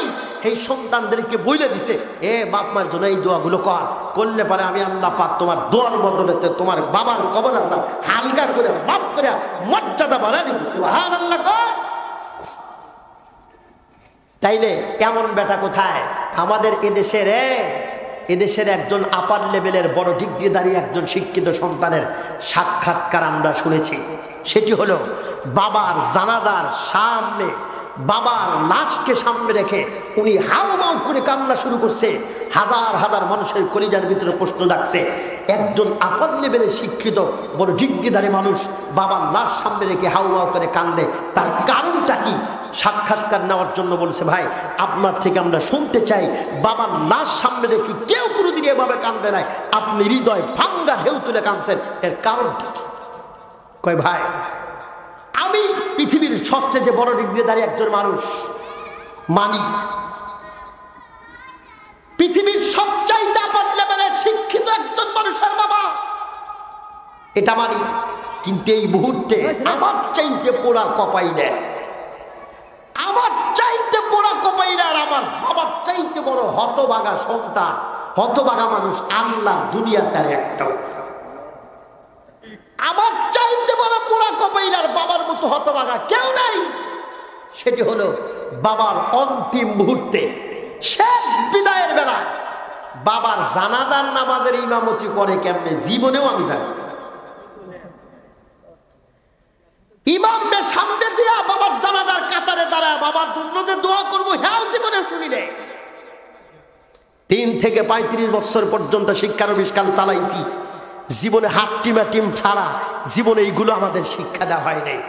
A: এই সন্তানদেরকে বইলে দিছে এ বাপ মার জন্য এই দোয়াগুলো কর। করলে পারে আমি আল্লাহ পাক তোমার দোয়ার বদলেতে তোমার বাবার কবর আযাব হালকা করে মাফ করে মর্যাদা বাড়ায় দিব। সুবহানাল্লাহ। তাইলে এমন বেটা কোথায় আমাদের এদেশের একজন আপার লেভেলের বড় ডিগ্রিধারী একজন শিক্ষিত সন্তানের সাক্ষাৎকার আমরা শুনেছি। সেটি হলো বাবার জানাজার সামনে বাবার লাশকে সামনে রেখে উনি হাউমাউ করে কান্না শুরু করছে। হাজার হাজার মানুষের কলিজার ভিতরে প্রশ্ন ডাকছে, একজন আপার লেভেলের শিক্ষিত বড় ডিগ্রিধারী মানুষ বাবার লাশ সামনে রেখে হাউমাউ করে কান্দে, তার কারণটা কি? সাক্ষাৎকার নেওয়ার জন্য বলছে, ভাই আপনার থেকে আমরা শুনতে চাই, বাবার লাশ সামনে রেখে কেউ কোনোদিন এভাবে কান্দে নাই, আপনি হৃদয় ভাঙ্গা ঢেউ তুলে কাঁদছেন, এর কারণটা কি? কয় ভাই আমি পৃথিবীর সবচেয়ে বড় ডিগ্রিধারী একজন মানুষ মানি, পৃথিবীর সবচাইতে আপার লেভেলের শিক্ষিত একজন মানুষের বাবা, এটা মানি। কিন্তু এই মুহূর্তে আমার চাইতে পোড়া কপাই নেয়, আমার চাইতে পোড়া কপাইরা, আর আমার বাবার চাইতে বড় হতভাগা সন্তান, হতভাগা মানুষ আল্লাহ দুনিয়াতে আর একটাও। আমার চাইতে বড় পোড়া কপাইরার বাবার মতো হতভাগা কেউ নাই। সেটি হলো বাবার অন্তিম মুহূর্তে শেষ বিদায়ের বেলা বাবার জানাজার নামাজের ইমামতি করে কেমনে, জীবনেও আমি জানি। ইমামের সামনে দিয়া বাবার জানাজার কাতারে দাঁড়ায় বাবার জন্য যে দোয়া করবো, হ্যাঁ জীবনে শুনি নেই। 3 থেকে 35 বছর পর্যন্ত শিক্ষানবিষ্কার চালাইছি, জীবনে হাত টিমা টিম ছাড়া জীবনে এইগুলো আমাদের শিক্ষা দেওয়া হয় নাই।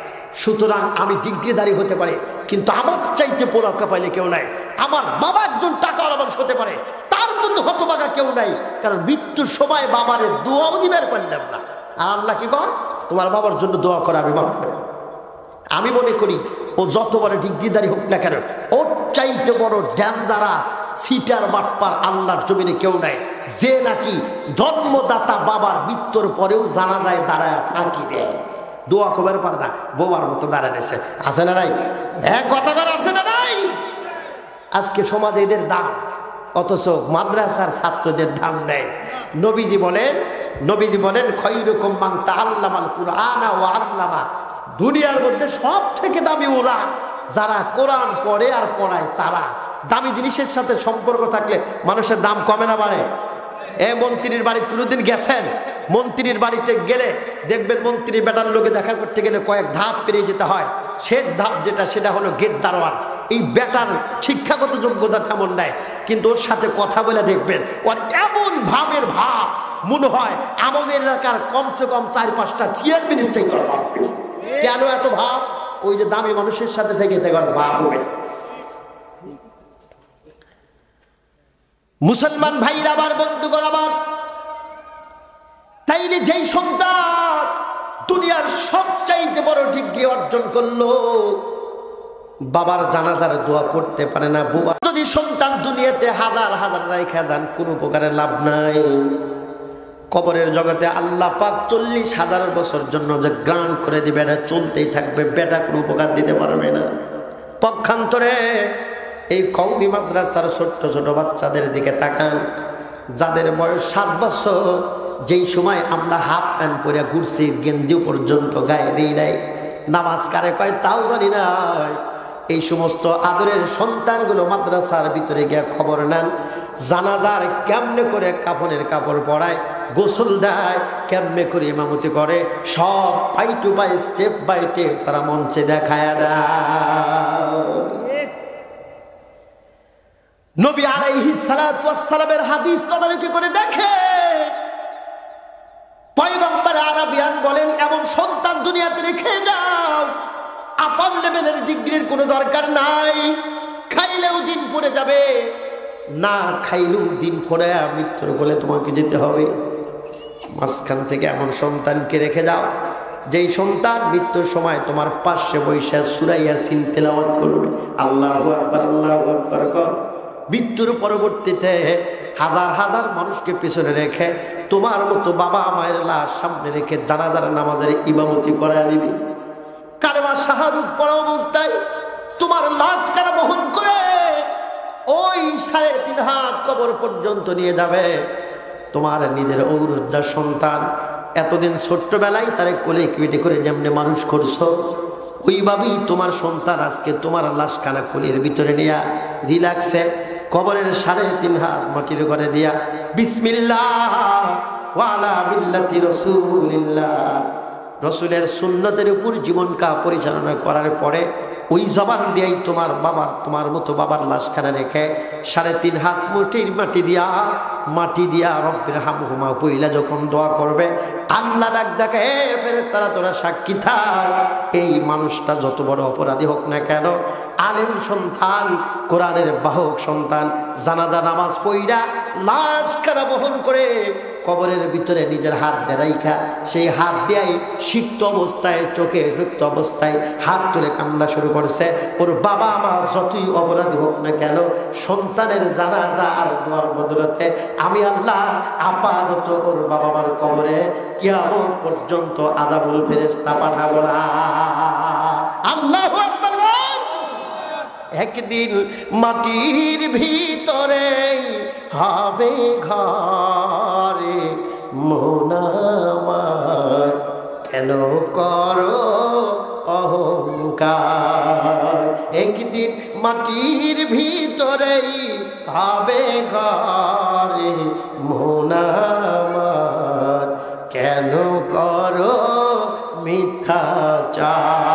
A: সুতরাং আমি ডিগ্রিধারী হতে পারে, কিন্তু আমার চাইতে পোড়া কপাইলে কেউ নাই। আমার বাবা একজন টাকাওয়ালা মানুষ হতে পারে, তার কিন্তু হতভাগা কেউ নাই, কারণ মৃত্যুর সময় বাবারে দোয়াও দিবার পারলাম না। আর আল্লাহ কি কয়, তোমার বাবার জন্য দোয়া করে আমি মাফ করে। আমি মনে করি ও যত বড় ডিগ্রিধারী হোক না কেন, ওর চাইতে বড় ডেঞ্জারাস সিটার বাটপার আল্লাহর জমিনে কেউ নাই, যে নাকি জন্মদাতা বাবার মৃত্যুর পরেও জানাজায় দাঁড়ায় ফাঁকি দেয়, দোয়া খবর পারে না, বোবার মতো দাঁড়ানেছে। আছে না নাই? হ্যাঁ কথাকার আছে না নাই? আজকে সমাজে এদের দাম, অথচ মাদ্রাসার ছাত্রদের দাম নেই। নবীজি বলেন খৈরুকুম মান তাআল্লামাল কুরআনা ওয়া আল্লামা, দুনিয়ার মধ্যে সব থেকে দামি ওরা যারা কোরআন পড়ে আর পড়ায়। তারা দামি জিনিসের সাথে সম্পর্ক থাকলে মানুষের দাম কমে না বাড়ে? মন্ত্রীর বাড়ি কোনোদিন গেছেন? মন্ত্রীর বাড়িতে গেলে দেখবেন মন্ত্রীর বেটার লোকে দেখা করতে গেলে কয়েক ধাপ পেরিয়ে যেতে হয়। শেষ ধাপ যেটা, সেটা হলো গেট দারোয়ান। এই বেটার শিক্ষাগত যোগ্যতা তেমন নাই, কিন্তু ওর সাথে কথা বলে দেখবেন ওর এমন ভাবের ভাব মনে হয় আমাদের এলাকার কমসে কম 4-5টা চেয়ারম্যানের চাইতে। কেন এত ভাব? ওই যে দামি মানুষের সাথে থেকে দেখুন ভাব হবে। মুসলমান ভাইরা আমার, বন্ধুগণ আমার, তাইলে যেই সন্তান দুনিয়ার সবচাইতে বড় ডিগ্রি অর্জন করলো, বাবার জানাজার দোয়া পড়তে পারে না, বাবা যদি সন্তান দুনিয়াতে হাজার হাজার রাইখা যান, কোনো প্রকারের লাভ নাই। কবরের জগতে আল্লাহ পাক 40,000 বছর জন্য যে গ্রান্ট করে দিবে, এটা চলতেই থাকবে, বেটা কোনো উপকার দিতে পারবে না। পক্ষান্তরে এই কওমি মাদ্রাসার ছোট্ট ছোট বাচ্চাদের দিকে তাকান, যাদের বয়স 7 বছর, যেই সময় আমরা হাফ প্যান্ট পরে ঘুরছি, গেঞ্জি পর্যন্ত গায়ে দিই নাই, নামাজ কারে কয় তাও জানি না, এই সমস্ত আদরের সন্তানগুলো মাদ্রাসার ভিতরে গিয়ে খবর নেন, জানাজার কেমনে করে কাফনের কাপড় পরায়, গোসল দেয়, কেমনে করে ইমামতি করে, সব পাই টু পাই, স্টেপ বাই স্টেপ তারা মঞ্চে দেখায় দেয়। নবী আলাইহিস সালাতু ওয়াস সালামের হাদিস তদারকি করে দেখে, পয়গম্বর আরাবিয়ান বলেন, এমন সন্তান দুনিয়াতে রেখে যাও, আপার লেভেলের ডিগ্রির কোনো দরকার নাই, খাইলেও দিন পড়ে যাবে, না খাইলেও দিন পড়ে মৃত্যুর কোলে তোমাকে যেতে হবে। মাঝখান থেকে এমন সন্তানকে রেখে যাও, যেই সন্তান মৃত্যুর সময় তোমার পাশে বৈশা সূরা ইয়াসিন তেলাওয়াত করবে, আল্লাহু আকবার আল্লাহু আকবার কর। মৃত্যুর পরবর্তীতে হাজার হাজার মানুষকে পিছনে রেখে তোমার মতো বাবা মায়ের লাশ সামনে রেখে জানাজার নামাজের ইমামতি করায় দিবি। কালেমা শাহাদাত পড়া অবস্থায় তোমার লাশ কারা বহন করে ওই 3.5 হাত কবর পর্যন্ত নিয়ে যাবে। তোমার নিজের ঔরজ্জার সন্তান, এতদিন ছোট্টবেলায় তারে কোলে পিঠে করে যেমনি মানুষ করছো, ওইভাবেই তোমার সন্তান আজকে তোমার লাশ কানা কোলের ভিতরে নিয়ে রিল্যাক্সে কবরের 3.5 হাত মাটির করে দিয়া বিসমিল্লাহ ওয়া আলা মিল্লাতি রাসূলিল্লাহ, রসুলের সুন্নতের উপর জীবনকা পরিচালনা করার পরে ওই জবান দিয়েই তোমার মতো বাবার লাশখানা রেখে 3.5 হাত মাটি দিয়া রব্বির হামহুমা পইলা যখন দোয়া করবে, আল্লাহ ডাক ডাকে, হে ফেরেশতারা তোরা সাক্ষী থাক, এই মানুষটা যত বড় অপরাধী হোক না কেন, আলেম সন্তান, কোরআনের বাহক সন্তান, জানাজা নামাজ পইরা লাশখানা বহন করে কবরের ভিতরে নিজের হাত দেরাইখা, সেই হাত দিয়াই সিক্ত অবস্থায়, চোখে রক্ত অবস্থায় হাত তুলে কান্না শুরু করছে। ওর বাবা মা যতই অপরাধী হোক না কেন, সন্তানের জানাজা আর দোয়ার বদলতে আমি আল্লাহ আপাতত ওর বাবা মার কবরে কিয়ামত পর্যন্ত আযাবুল ফেরেশতা পাঠাবো না। আল্লাহু আকবার। একদিন মাটির ভিতরে হবে ঘরে, মন আমার কেন করো অহংকার, একদিন মাটির ভিতরেই হবে ঘরে, মন আমার কেন করো মিথ্যাচার।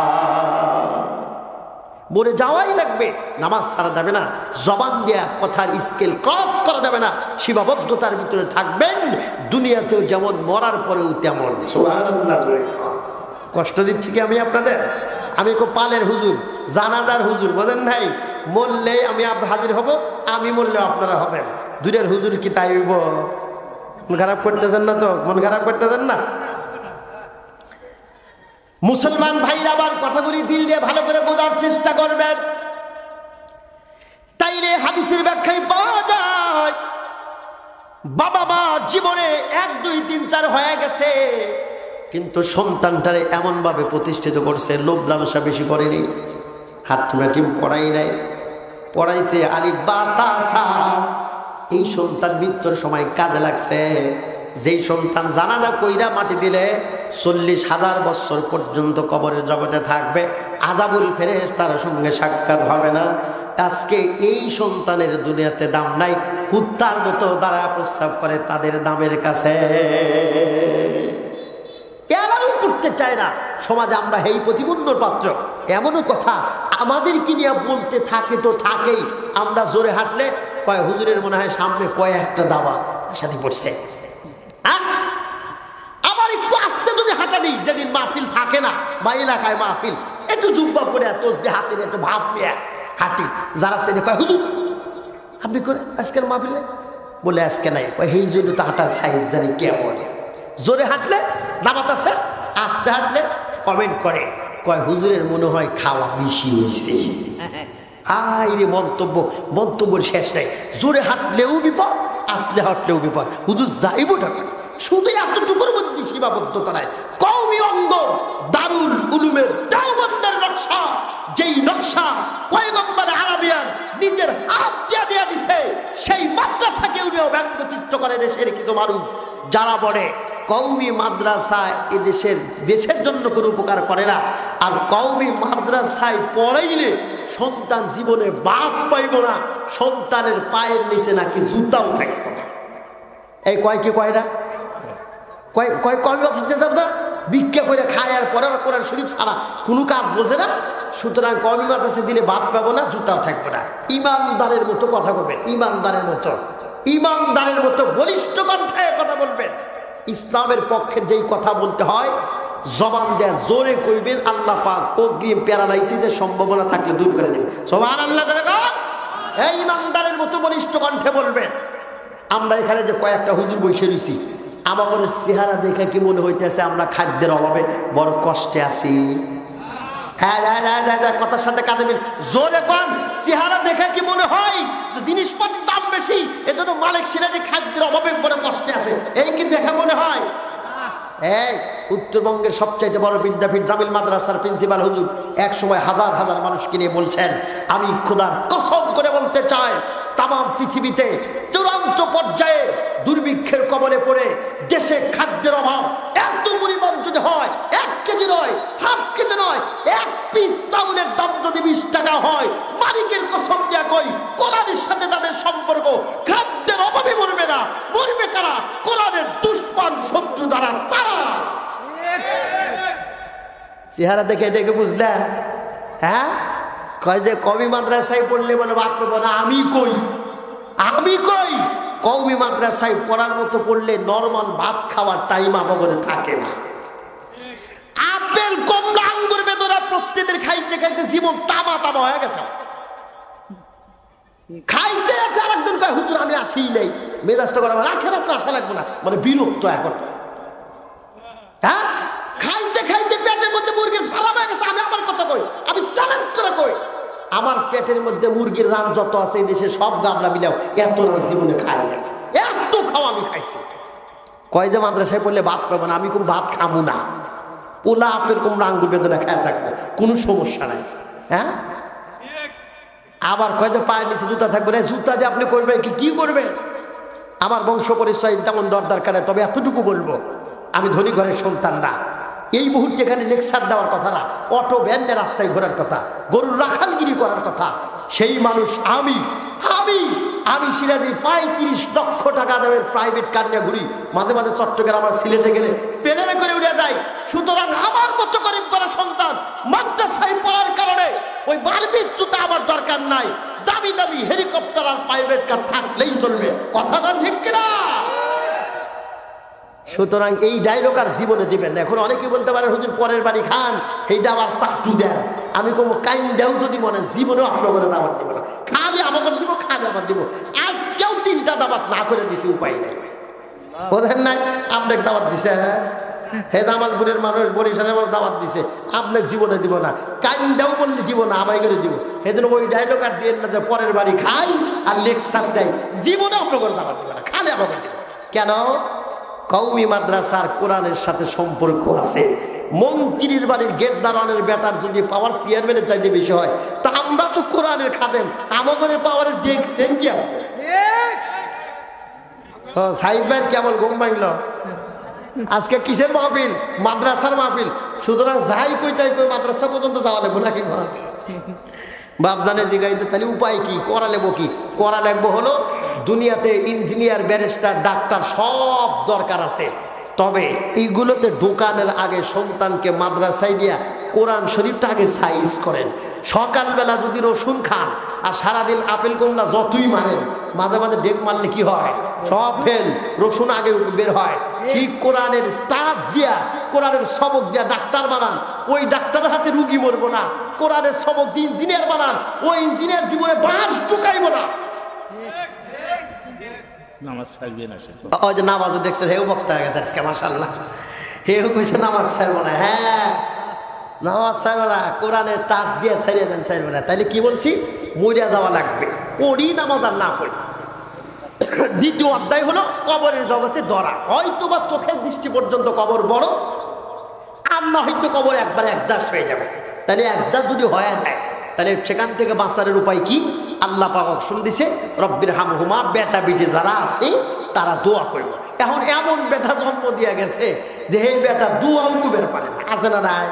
A: মরে যাওয়াই লাগবে, নামাজ ছাড়া যাবে না, জবান দেয়া কথার স্কেল ক্রস করা যাবে না, সীমাবদ্ধতার ভিতরে থাকবেন, দুনিয়াতেও যেমন মরার পরেও তেমন। কষ্ট দিচ্ছি কি আমি আপনাদের? আমি খুব পালের হুজুর, জানাজার হুজুর, বোঝেন নাই? মরলে আমি হাজির হব, আমি মরলে আপনারা হবেন। দুইটার হুজুর কি তাই হইব? মন খারাপ করতেছেন না তো? মন খারাপ করতেছেন না? মুসলমান ভাইরা আবার কথাগুলি দিল দিয়ে ভালো করে বোঝার চেষ্টা করবেন, তাইলে হাদিসের ব্যাখ্যায় পাওয়া যায় বাবা মা জীবনে 1 2 3 4 হয়ে গেছে, কিন্তু সন্তানটারে এমন ভাবে প্রতিষ্ঠিত করছে, লোভ লালসা বেশি করেনি, হাটমাটিম পড়াই নাই, পড়াইছে আলিফ বা তা সা। এই সন্তান মৃত্যুর সময় কাজে লাগছে। যেই সন্তান জানাজা কইরা মাটি দিলে 40,000 বছর পর্যন্ত কবরের জগতে থাকবে, আযাবুল ফেরেশতার সঙ্গে সাক্ষাৎ হবে না, আজকে এই সন্তানের দুনিয়াতে দাম নাই, কুত্তার মতো দাঁড়া প্রস্তাব করে তাদের দামের কাছে। এরাও করতে চায় না সমাজে, আমরা এই প্রতিপন্নর পাত্র। এমনও কথা আমাদেরকে নিয়ে বলতে থাকে তো থাকেই, আমরা জোরে হাঁটলে কয় হুজুরের মনে হয় সামনে কয়েকটা দাওয়া সাথে পড়ছে, আবার একটু আস্তে যদি হাঁটা দিই, যেদিন মাহফিল থাকে না বা এলাকায় মাহফিল, একটু জুব্বা করে তসবি হাতে একটু ভাব নিয়ে হাঁটি, যারা সেটা কয় হুজুর আপনি করে আজকের মাহফিলে বলে আজকে নাই, এই জন্য তো হাঁটার সাইজ জানি কেমন। জোরে হাঁটলে দাবাত আছে, আস্তে হাঁটলে কমেন্ট করে, কয় হুজুরের মনে হয় খাওয়া বেশি হয়েছে। হাই রে মন্তব্যের শেষ নাই। জোরে হাঁটলেও বিপদ, আস্তে হাঁটলেও বিপদ। হুজুর যাইবো টাকা শুধু এতটুকুর মধ্যে সীমাবদ্ধতা নাই। কওমি অঙ্গ দারুল উলুমের দেওবন্দের নকশা, যেই নকশা পয়গম্বর আরাবিয়ান নিজের হাত দিয়ে দিছে, সেই মাদ্রাসাকে উনিও ব্যঙ্গচিত্র করে দেশের কিছু মানুষ যারা বলে কওমি মাদ্রাসায় দেশের জন্য কোনো উপকার করে না, আর কওমি মাদ্রাসায় পড়াইলে সন্তান জীবনে বাদ পাইব না, সন্তানের পায়ের নিচে নাকি জুতাও থাকবে না। এই কয় কি কয় না, ভিক্ষা করে খায় আর পরে কোরআন শরীফ ছাড়া কোনো কাজ বোঝে না। সুতরাং কওমি মাদ্রাসা দিলে ভাত পাবো না, জুতাও থাকবে না। ইমানদারের মতো কথা বলবেন, ইমানদারের মতো বলিষ্ঠ কণ্ঠে কথা বলবেন। ইসলামের পক্ষে যেই কথা বলতে হয় জবান দেয়া জোরে কইবেন, আল্লাহ পাক অগ্রিম প্যারালাইসিসের সম্ভাবনা থাকলে দূর করে দেবেন। সুবহানাল্লাহ। এই ইমানদারের মতো বলিষ্ঠ কণ্ঠে বলবেন। আমরা এখানে যে কয়েকটা হুজুর বসে রয়েছি, আমাদের চেহারা দেখে কি মনে হইতেছে আমরা খাদ্যের অভাবে বড় কষ্টে আছি? কথার সাথে কাজে মিল, জোরে কন। চেহারা দেখে কি মনে হয় জিনিসপাতির দাম বেশি এজন্য মালিক সিরাজি খাদ্যের অভাবে বড় কষ্টে আছে? এই কি দেখে মনে হয়? এই উত্তরবঙ্গের সবচাইতে বড় বিদ্যাপীঠ জামিল মাদ্রাসার প্রিন্সিপাল হুজুর এক সময় হাজার হাজার মানুষকে নিয়ে বলছেন, আমি খোদার কসম করে বলতে চাই তাম পৃথিবীতে চূড়ান্ত পর্যায়ে দুর্ভিক্ষের কবলে পড়ে দেশে খাদ্যের অভাব এত পরিমাণ যদি হয়, 1 কেজি নয়, হাফ কেজি নয়, 1 পিস চাউলের দাম যদি 20 টাকা হয়, মালিকের কসম দিয়া কই কোরআনের সাথে তাদের সম্পর্ক খাদ্যের অভাবে মরবে না। মরবে কারা? কোরআনের দুশমন শত্রু দ্বারা তারা। চেহারা দেখে বুঝলেন? হ্যাঁ, কয় যে কওমি মাদ্রাসায় পড়লে বলে বাদ পাবো না। আমি কই কওমি মাদ্রাসায় পড়ার মতো পড়লে নরমাল ভাত খাওয়ার টাইম আমাদের থাকে না। আপেল কমলা আঙ্গুর বেদনা প্রত্যেকের খাইতে খাইতে জীবন তামা হয়ে গেছে। খাইতে আছে আরেকজন কয় হুজুর আমি আসিই নাই, মেজাজটা করে রাখেন, আপনার আসা লাগবে না, মানে বিরক্ত এখন। হ্যাঁ, খাইতে খাইতে পেটের মধ্যে মুরগির ফালা হয়ে গেছে। আমি আমার কথা কই, আমি চ্যালেঞ্জ করে কই, আমার পেটের মধ্যে মুরগির রান যত আছে এই দেশে সব গাবলা মিলাও এত রান জীবনে খাই না, এত খাওয়া আমি খাইছি। কয় যে মাদ্রাসায় পড়লে ভাত পাবো না, আমি কোন ভাত খামু না, পোলা আপের কোমরা আঙ্গুর বেদনা খায় থাকবো, কোনো সমস্যা নাই। হ্যাঁ, আবার কয় যে পায়ের নিচে জুতা থাকবে না, জুতা দিয়ে আপনি করবেন কি করবেন? আমার বংশ পরিচয় তেমন দরকার নেই, তবে এতটুকু বলবো, আমি ধনী ঘরের সন্তান না। এই মুহূর্তে এখানে লেকচার দেওয়ার কথা না, অটো ভ্যানে রাস্তায় ঘোরার কথা, গরুর রাখালগিরি করার কথা। সেই মানুষ আমি সিরাজি 35 লক্ষ টাকা দামের প্রাইভেট কার নিয়ে ঘুরি, মাঝে মাঝে চট্টগ্রাম আর সিলেটে গেলে প্লেনে করে উড়ে যাই। সুতরাং আমার মতো গরিব করা সন্তান মাদ্রাসায় পড়ার কারণে ওই বারবিস জুতা আমার দরকার নাই, দামি দামি হেলিকপ্টার আর প্রাইভেট কার থাকলেই চলবে। কথাটা ঠিক কিনা? সুতরাং এই ডায়লগ আর জীবনে দিবেন না। এখন অনেকে বলতে পারে হুজুর পরের বাড়ি খান, এইটা আবার চাটু দেন। আমি কোনো কাইন্ডাও যদি মনে জীবনেও আপনার করে দাবাত দিব না, খালি আমাকে দিব, খালি আবার দিব। আজকেও 3টা দাবাত না করে দিছি, উপায় নেই। বোঝেন নাই? আপনাকে দাবাত দিছে, হে জামালপুরের মানুষ, বরিশালের মানুষ দাবাত দিছে, আপনাকে জীবনে দিব না, কাইন্ডাও বললে দিব না, আমায় করে দিব। এই জন্য ওই ডায়লগ আর দিয়ে না যে পরের বাড়ি খাই আর লেকচার দেয়, জীবনে আপনার করে দাবাত দিব না, খালি আমাকে দিব। কেন? কওমি মাদ্রাসার কোরআনের সাথে সম্পর্ক আছে। মন্ত্রীর বাড়ির গেট দাঁড়ানোর বেটার যদি পাওয়ার চেয়ারম্যানের চাইতে বেশি হয়, তা আমরা তো কোরআনের খাদেম, আমাদের পাওয়ারের দেখছেন কি? সাহিব ভাই কেমন ঘুম ভাঙল? আজকে কিসের মাহফিল? মাদ্রাসার মাহফিল। সুতরাং যাই কই তাই কই মাদ্রাসা পর্যন্ত যাওয়া লাগবো নাকি? বাপ জানে জিগাইতে, তাহলে উপায় কি? করা লাগবো কি? করা লাগবো হলো দুনিয়াতে ইঞ্জিনিয়ার, ব্যারিস্টার, ডাক্তার সব দরকার আছে, তবে এইগুলোতে ঢোকানোর আগে সন্তানকে মাদ্রাসায় দিয়া কোরআন শরীফটা আগে সাইজ করেন। সকালবেলা যদি রসুন খান আর সারাদিন আপেল কমলা যতই মারেন, মাঝে মাঝে ডেক মারলে কি হয়? সব ফেল। রসুন আগে বের হয়। ঠিক কোরআনের টাচ দিয়া, কোরআনের সবক দিয়া ডাক্তার বানান, ওই ডাক্তারের হাতে রুগী মরবো না। কোরআনের সবক দিয়ে ইঞ্জিনিয়ার বানান, ওই ইঞ্জিনিয়ার জীবনে বাঁশ ঢুকাইব না।
B: নামাজ ছাড়বে না।
A: ওই যে নামাজও দেখছেন, হেউ বক্তা হয়ে গেছে আজকে মাশাআল্লাহ। হেউ কইছে নামাজ ছাড়বো না। হ্যাঁ, নামাজ ছাড়বো না, কোরআনের টাচ দিয়ে ছাড়িয়ে দেন, ছাড়বো না। তাইলে কি বলছি, মরিয়া যাওয়া লাগবে, পড়ি নামাজ আর না পড়ি। দ্বিতীয় অধ্যায় হলো কবরের জগতে ধরা। হয়তো বা চোখের দৃষ্টি পর্যন্ত কবর বড়, আর না হয়তো কবর একবারে অ্যাডজাস্ট হয়ে যাবে। তাহলে অ্যাডজাস্ট যদি হয়ে যায়, তাহলে সেখান থেকে বাঁচার উপায় কি? আল্লাহ পাক অপশন দিছে, রব্বির হামহুমা, বেটা বেটি যারা আছে তারা দোয়া করবে। এখন এমন বেটা জন্ম দিয়ে গেছে যে এই বেটা দোয়াও কুবের পারে না, আছে না নাই?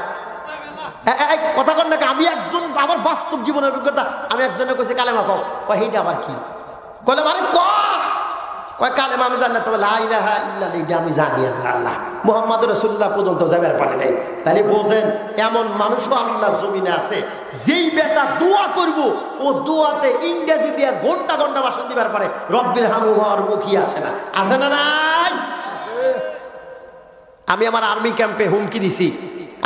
A: কথা কন নাকি? আমি একজন, আমার বাস্তব জীবনের অভিজ্ঞতা, আমি একজনে কইছি কালেমা কও, কয় এইটা আবার কি? কলে মানে কয় কালেমা আমি জানি না, তবে লা ইলাহা ইল্লাল্লাহ আমি জানি আল্লাহ মুহাম্মদ রাসূলুল্লাহ পর্যন্ত যাবার পারে নাই। তাহলে বোঝেন এমন মানুষও আল্লাহর জমিনে আছে, যেই বেটা দোয়া করব ও দোয়াতে ইংরেজি দিয়ে ঘন্টা ঘন্টা ভাষণ দিবার পারে, রব্বির হামহুমার মুখী আসে না, আছে না নাই? আমি আমার আর্মি ক্যাম্পে হুমকি দিছি,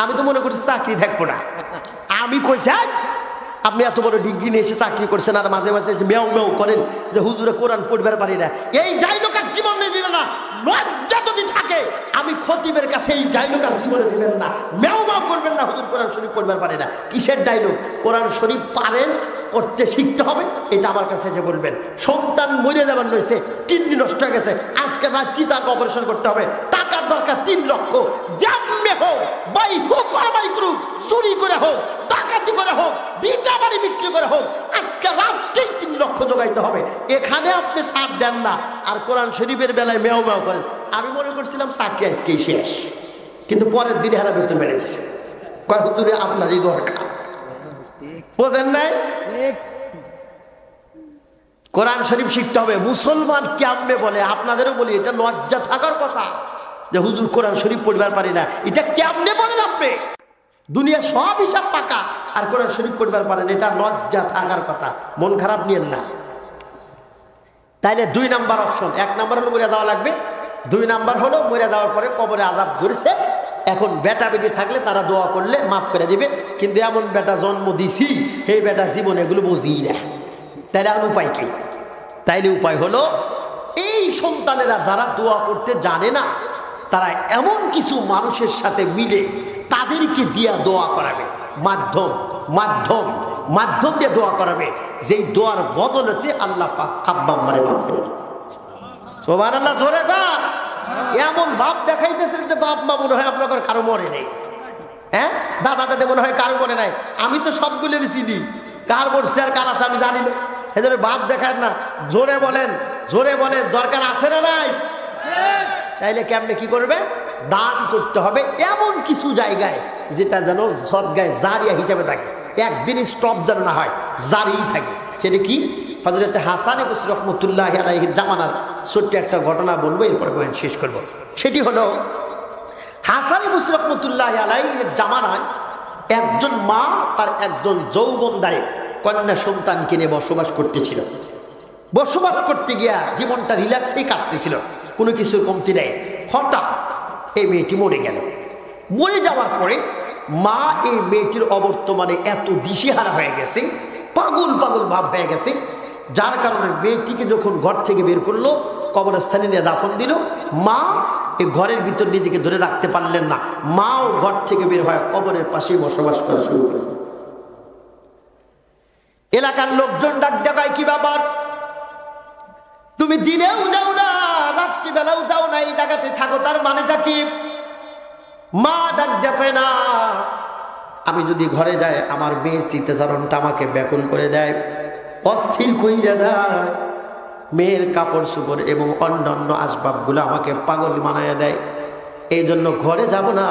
A: আমি তো মনে করছি চাকরি থাকবো না। আমি কইছি আপনি এত বড় ডিগ্রি নিয়ে এসে চাকরি করছেন আর মাঝে মাঝে মেও মেও করেন যে হুজুরে কোরআন পড়বার পারি না, এই ডায়লগ আর জীবনে দিবেন না। লজ্জা যদি থাকে, আমি খতিবের কাছে এই ডায়লগ আর জীবনে দিবেন না, মেও মেও করবেন না, হুজুর কোরআন শরীফ পড়বার পারি না। কিসের ডায়লগ? কোরআন শরীফ পারেন, পড়তে শিখতে হবে, এটা আমার কাছে যে বলবেন। সন্তান মরে যাবার রয়েছে, কিডনি নষ্ট হয়ে গেছে, আজকে রাত্রি তাকে অপারেশন করতে হবে, টাকার দরকার 3 লক্ষ, জামে হোক বাই হোক আর বাই করুক, চুরি করে হোক, ডাকাতি করে হোক, বিটা বাড়ি বিক্রি করে হোক, আজকে রাত্রেই 3 লক্ষ জোগাইতে হবে। এখানে আপনি ছাড় দেন না, আর কোরআন শরীফের বেলায় মেও মেও করেন। আমি মনে করছিলাম চাকরি আজকেই শেষ, কিন্তু পরের দিনে হারা বেতন বেড়ে দিছে। কয় হুজুরে আপনারই দরকার, বোঝেন নাই? কোরআন শরীফ শিখতে হবে। মুসলমান কেমনে বলে, আপনাদেরও বলি, এটা লজ্জা থাকার কথা যে হুজুর কোরআন শরীফ পড়বার পারি না, এটা কেমনে বলেন আপনি? দুনিয়া সব হিসাব পাকা, আর কোরআন শরীফ পড়বার পারেন, এটা লজ্জা থাকার কথা। মন খারাপ নিয়েন না। তাইলে 2 নাম্বার অপশন, 1 নাম্বার হলো মরে দেওয়া লাগবে, 2 নাম্বার হলো মরে দেওয়ার পরে কবরে আযাব ধরেছে, এখন বেটা বেটি থাকলে তারা দোয়া করলে মাফ করে দিবে। কিন্তু এমন বেটা জন্ম দিছি, এই বেটা জীবন এগুলো বুঝি না, তাইলে আর উপায় কি? তাইলে উপায় হলো, এই সন্তানেরা যারা দোয়া করতে জানে না, তারা এমন কিছু মানুষের সাথে মিলে তাদেরকে দিয়া দোয়া করাবে, মাধ্যম মাধ্যম মাধ্যম দিয়ে দোয়া করাবে, যেই দোয়ার বদলেতে আল্লাহ পাক আব্বা আম্মারে মাফ করে দেবে। সুবহানাল্লাহ, জোরে না? এমন ভাব দেখাইতেছেন যে বাপ মা মনে হয় আপনার কারো মরে নেই, হ্যাঁ, দাদা দাদা মনে হয় কারো মনে নাই। আমি তো সবগুলোরই চিনি, কার মরছে আর কার আছে আমি জানি না। এজন্য ভাব দেখায় না, জোরে বলেন, জোরে বলেন, দরকার আছে না নাই? তাইলে কেমনে কি করবে? দান করতে হবে এমন কিছু জায়গায় যেটা যেন সদগায়ে জারিয়া হিসাবে থাকে, একদিন স্টপ যেন না হয়, জারি থাকে। সেটা কি? হযরত হাসান বসরি রাহমাতুল্লাহি আলাইহির জামানার ছোট্ট একটা ঘটনা বলবো, এরপরে বয়ান শেষ করব। সেটি হলো, হাসান বসরি রাহমাতুল্লাহি আলাইহির জামানায় একজন মা তার একজন যৌবনদারী কন্যা সন্তানকে নিয়ে বসবাস করতেছিল। বসবাস করতে গিয়া জীবনটা রিল্যাক্সেই কাটতেছিল, কোনো কিছুর কমতি নেই। হঠাৎ এই মেয়েটি মরে গেল। মরে যাওয়ার পরে মা এই মেয়েটির অবর্তমানে এত দিশেহারা হয়ে গেছে, পাগল পাগল ভাব হয়ে গেছে, যার কারণে মেয়েটিকে যখন ঘর থেকে বের করলো, কবরস্থানে নিয়ে দাফন দিল, মা এই ঘরের ভিতর নিজেকে ধরে রাখতে পারলেন না। মাও ঘর থেকে বের হয় কবরের পাশেই বসবাস করা শুরু করল। এলাকার লোকজন ডাক দেখায়, কি ব্যাপার, তুমি দিনেও যাও না, রাত্রিবেলাও যাও না, এই জায়গাতে থাকো, তার মানেটা কি? মা ডাক দেখায়, না, আমি যদি ঘরে যাই আমার মেয়ের চিত্তাচরণটা আমাকে ব্যাকুল করে দেয়, অস্থির কইরা দেয়, মেয়ের কাপড় চোপড় এবং অন্যান্য আসবাবগুলো আমাকে পাগল বানায় দেয়। এই জন্য ঘরে যাব না,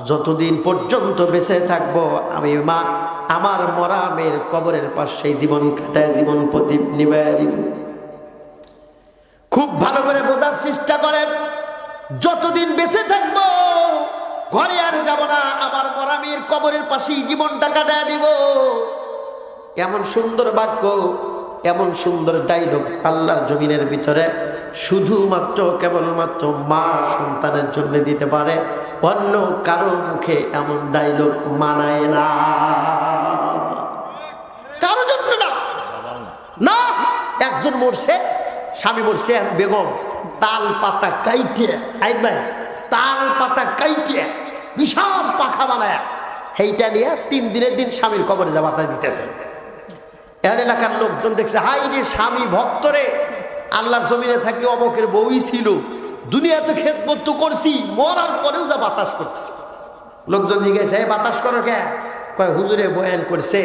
A: যতদিন পর্যন্ত বেঁচে থাকবো আমি মা আমার মরা মেয়ের কবরের পাশে জীবন কাটায়, জীবন প্রদীপ নিভাইয়া দিব। খুব ভালো করে বোঝার চেষ্টা করেন, যতদিন বেঁচে থাকবো ঘরে আর যাব না, আমার মরা মেয়ের কবরের পাশেই জীবনটা কাটায় দিব। এমন সুন্দর বাক্য, এমন সুন্দর ডায়লগ আল্লাহর জমিনের ভিতরে শুধুমাত্র কেবলমাত্র মা সন্তানের জন্য দিতে পারে, অন্য কারো মুখে এমন ডায়লগ মানায় না, কারো জন্য না। না, একজন মরছে, স্বামী মরছে, বেগম তাল পাতা কাইটে, ভাই তাল পাতা কাইটে বিশাল পাখা বানায় সেইটা নিয়ে 3 দিনের দিন স্বামীর কবরে যা বাতাস দিতেছে। এর এলাকার লোকজন দেখছে, হাই রে স্বামী ভক্তরে, আল্লাহর জমিনে থাকলে অমকের বউই ছিল, দুনিয়াতে খেদমত তো করছি, মরার পরেও যা বাতাস করতেছে। লোকজন জিজ্ঞাসা, বাতাস করো কে? কয় হুজুরে বয়ান করছে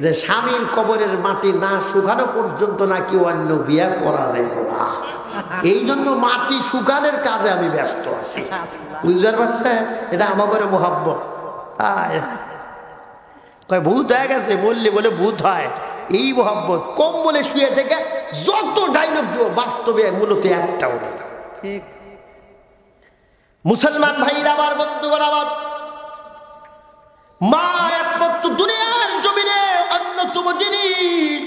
A: যে স্বামীর কবরের মাটি না শুকানো পর্যন্ত নাকি অন্য বিয়া করা যায় না, এই জন্য মাটি শুকানোর কাজে আমি ব্যস্ত আছি। বুঝতে পারছে? এটা আমার ঘরে মোহাব্বত। কয় ভূত হয়ে গেছে, বললে বলে ভূত হয়, এই মোহাব্বত। কম বলে শুয়ে থেকে যত ডায়লগ দিব, বাস্তবে মূলত একটাও নেই। মুসলমান ভাইরা আমার, বন্ধুগণ আমার, মা একমাত্র দুনিয়ার জমিনে অন্যতম জিনিস,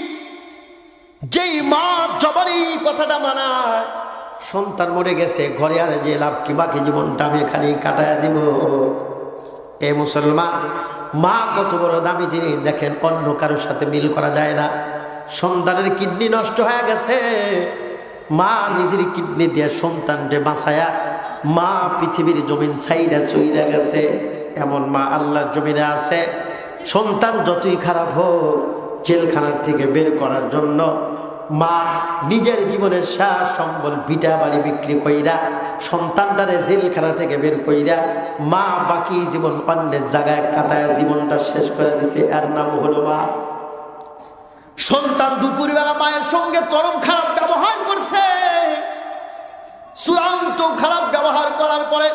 A: যেই মার জবানই কথাটা মানায়, সন্তান মরে গেছে ঘরে আর যে লাভ কি, বাকি জীবনটা আমি এখানেই কাটায়া দিব। এ মুসলমান, মা কত বড় দামি জিনিস দেখেন, অন্য কারোর সাথে মিল করা যায় না। সন্তানের কিডনি নষ্ট হয়ে গেছে, মা নিজের কিডনি দিয়ে সন্তানকে বাঁচায়া মা পৃথিবীর জমিন ছাইরা চইরা গেছে। এমন মা আল্লাহর জমিনে আছে। সন্তান যতই খারাপ হোক, জেলখানার থেকে বের করার জন্য মা নিজের জীবনের সার সম্বল ভিটা বাড়ি বিক্রি কইরা সন্তানটারে জেলখানা থেকে বের কইরা মা বাকি জীবন অন্যের জায়গায় কাটায় জীবনটা শেষ করে দিছে। এর নাম হলো মা। সন্তান দুপুরবেলা মায়ের সঙ্গে চরম খারাপ ব্যবহার করছে, চূড়ান্ত খারাপ ব্যবহার করার পরে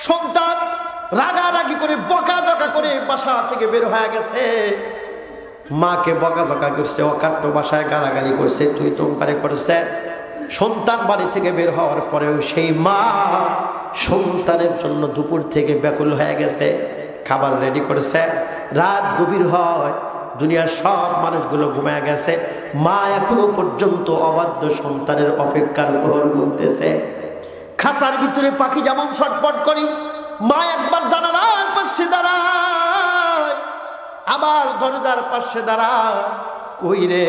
A: সন্তান রাগারাগি করে বকাঝকা করে বাসা থেকে বের হয়ে গেছে। মাকে বকাঝকা করছে, অকাট্য বাসায় গালাগালি করছে, তুই তোমকারে করছে। সন্তান বাড়ি থেকে বের হওয়ার পরেও সেই মা সন্তানের জন্য দুপুর থেকে ব্যাকুল হয়ে গেছে, খাবার রেডি করছে। রাত গভীর হয়, দুনিয়ার সব মানুষগুলো ঘুমিয়ে গেছে, মা এখনো পর্যন্ত অবাধ্য সন্তানের অপেক্ষার প্রহর গুনতেছে। খাঁচার ভিতরে পাখি যেমন ছটফট করি, মা একবার জানালার পাশে দাঁড়ায়, আবার দরজার পাশে দাঁড়ায়। কই রে,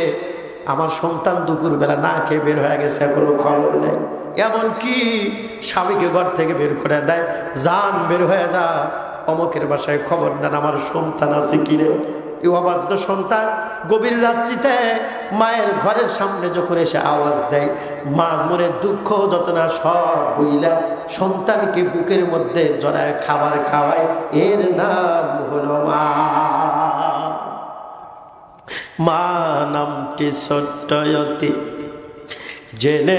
A: আমার সন্তান দুপুরবেলা না খেয়ে বের হয়ে গেছে, এখনো খবর নেই। এমনকি স্বামীকে ঘর থেকে বের করে দেয়, যান বের হয়ে যা, অমকের বাসায় খবর দেন আমার সন্তান আছে কিনে। এই অবাধ্য সন্তান গভীর রাত্রিতে মায়ের ঘরের সামনে যখন এসে আওয়াজ দেয়, মা মনের দুঃখ যত না সব বইলা সন্তানকে বুকের মধ্যে জড়ায় খাবার খাওয়ায়। এর নাম হলো মা। মা নামটি ছোট্ট অতি জেনে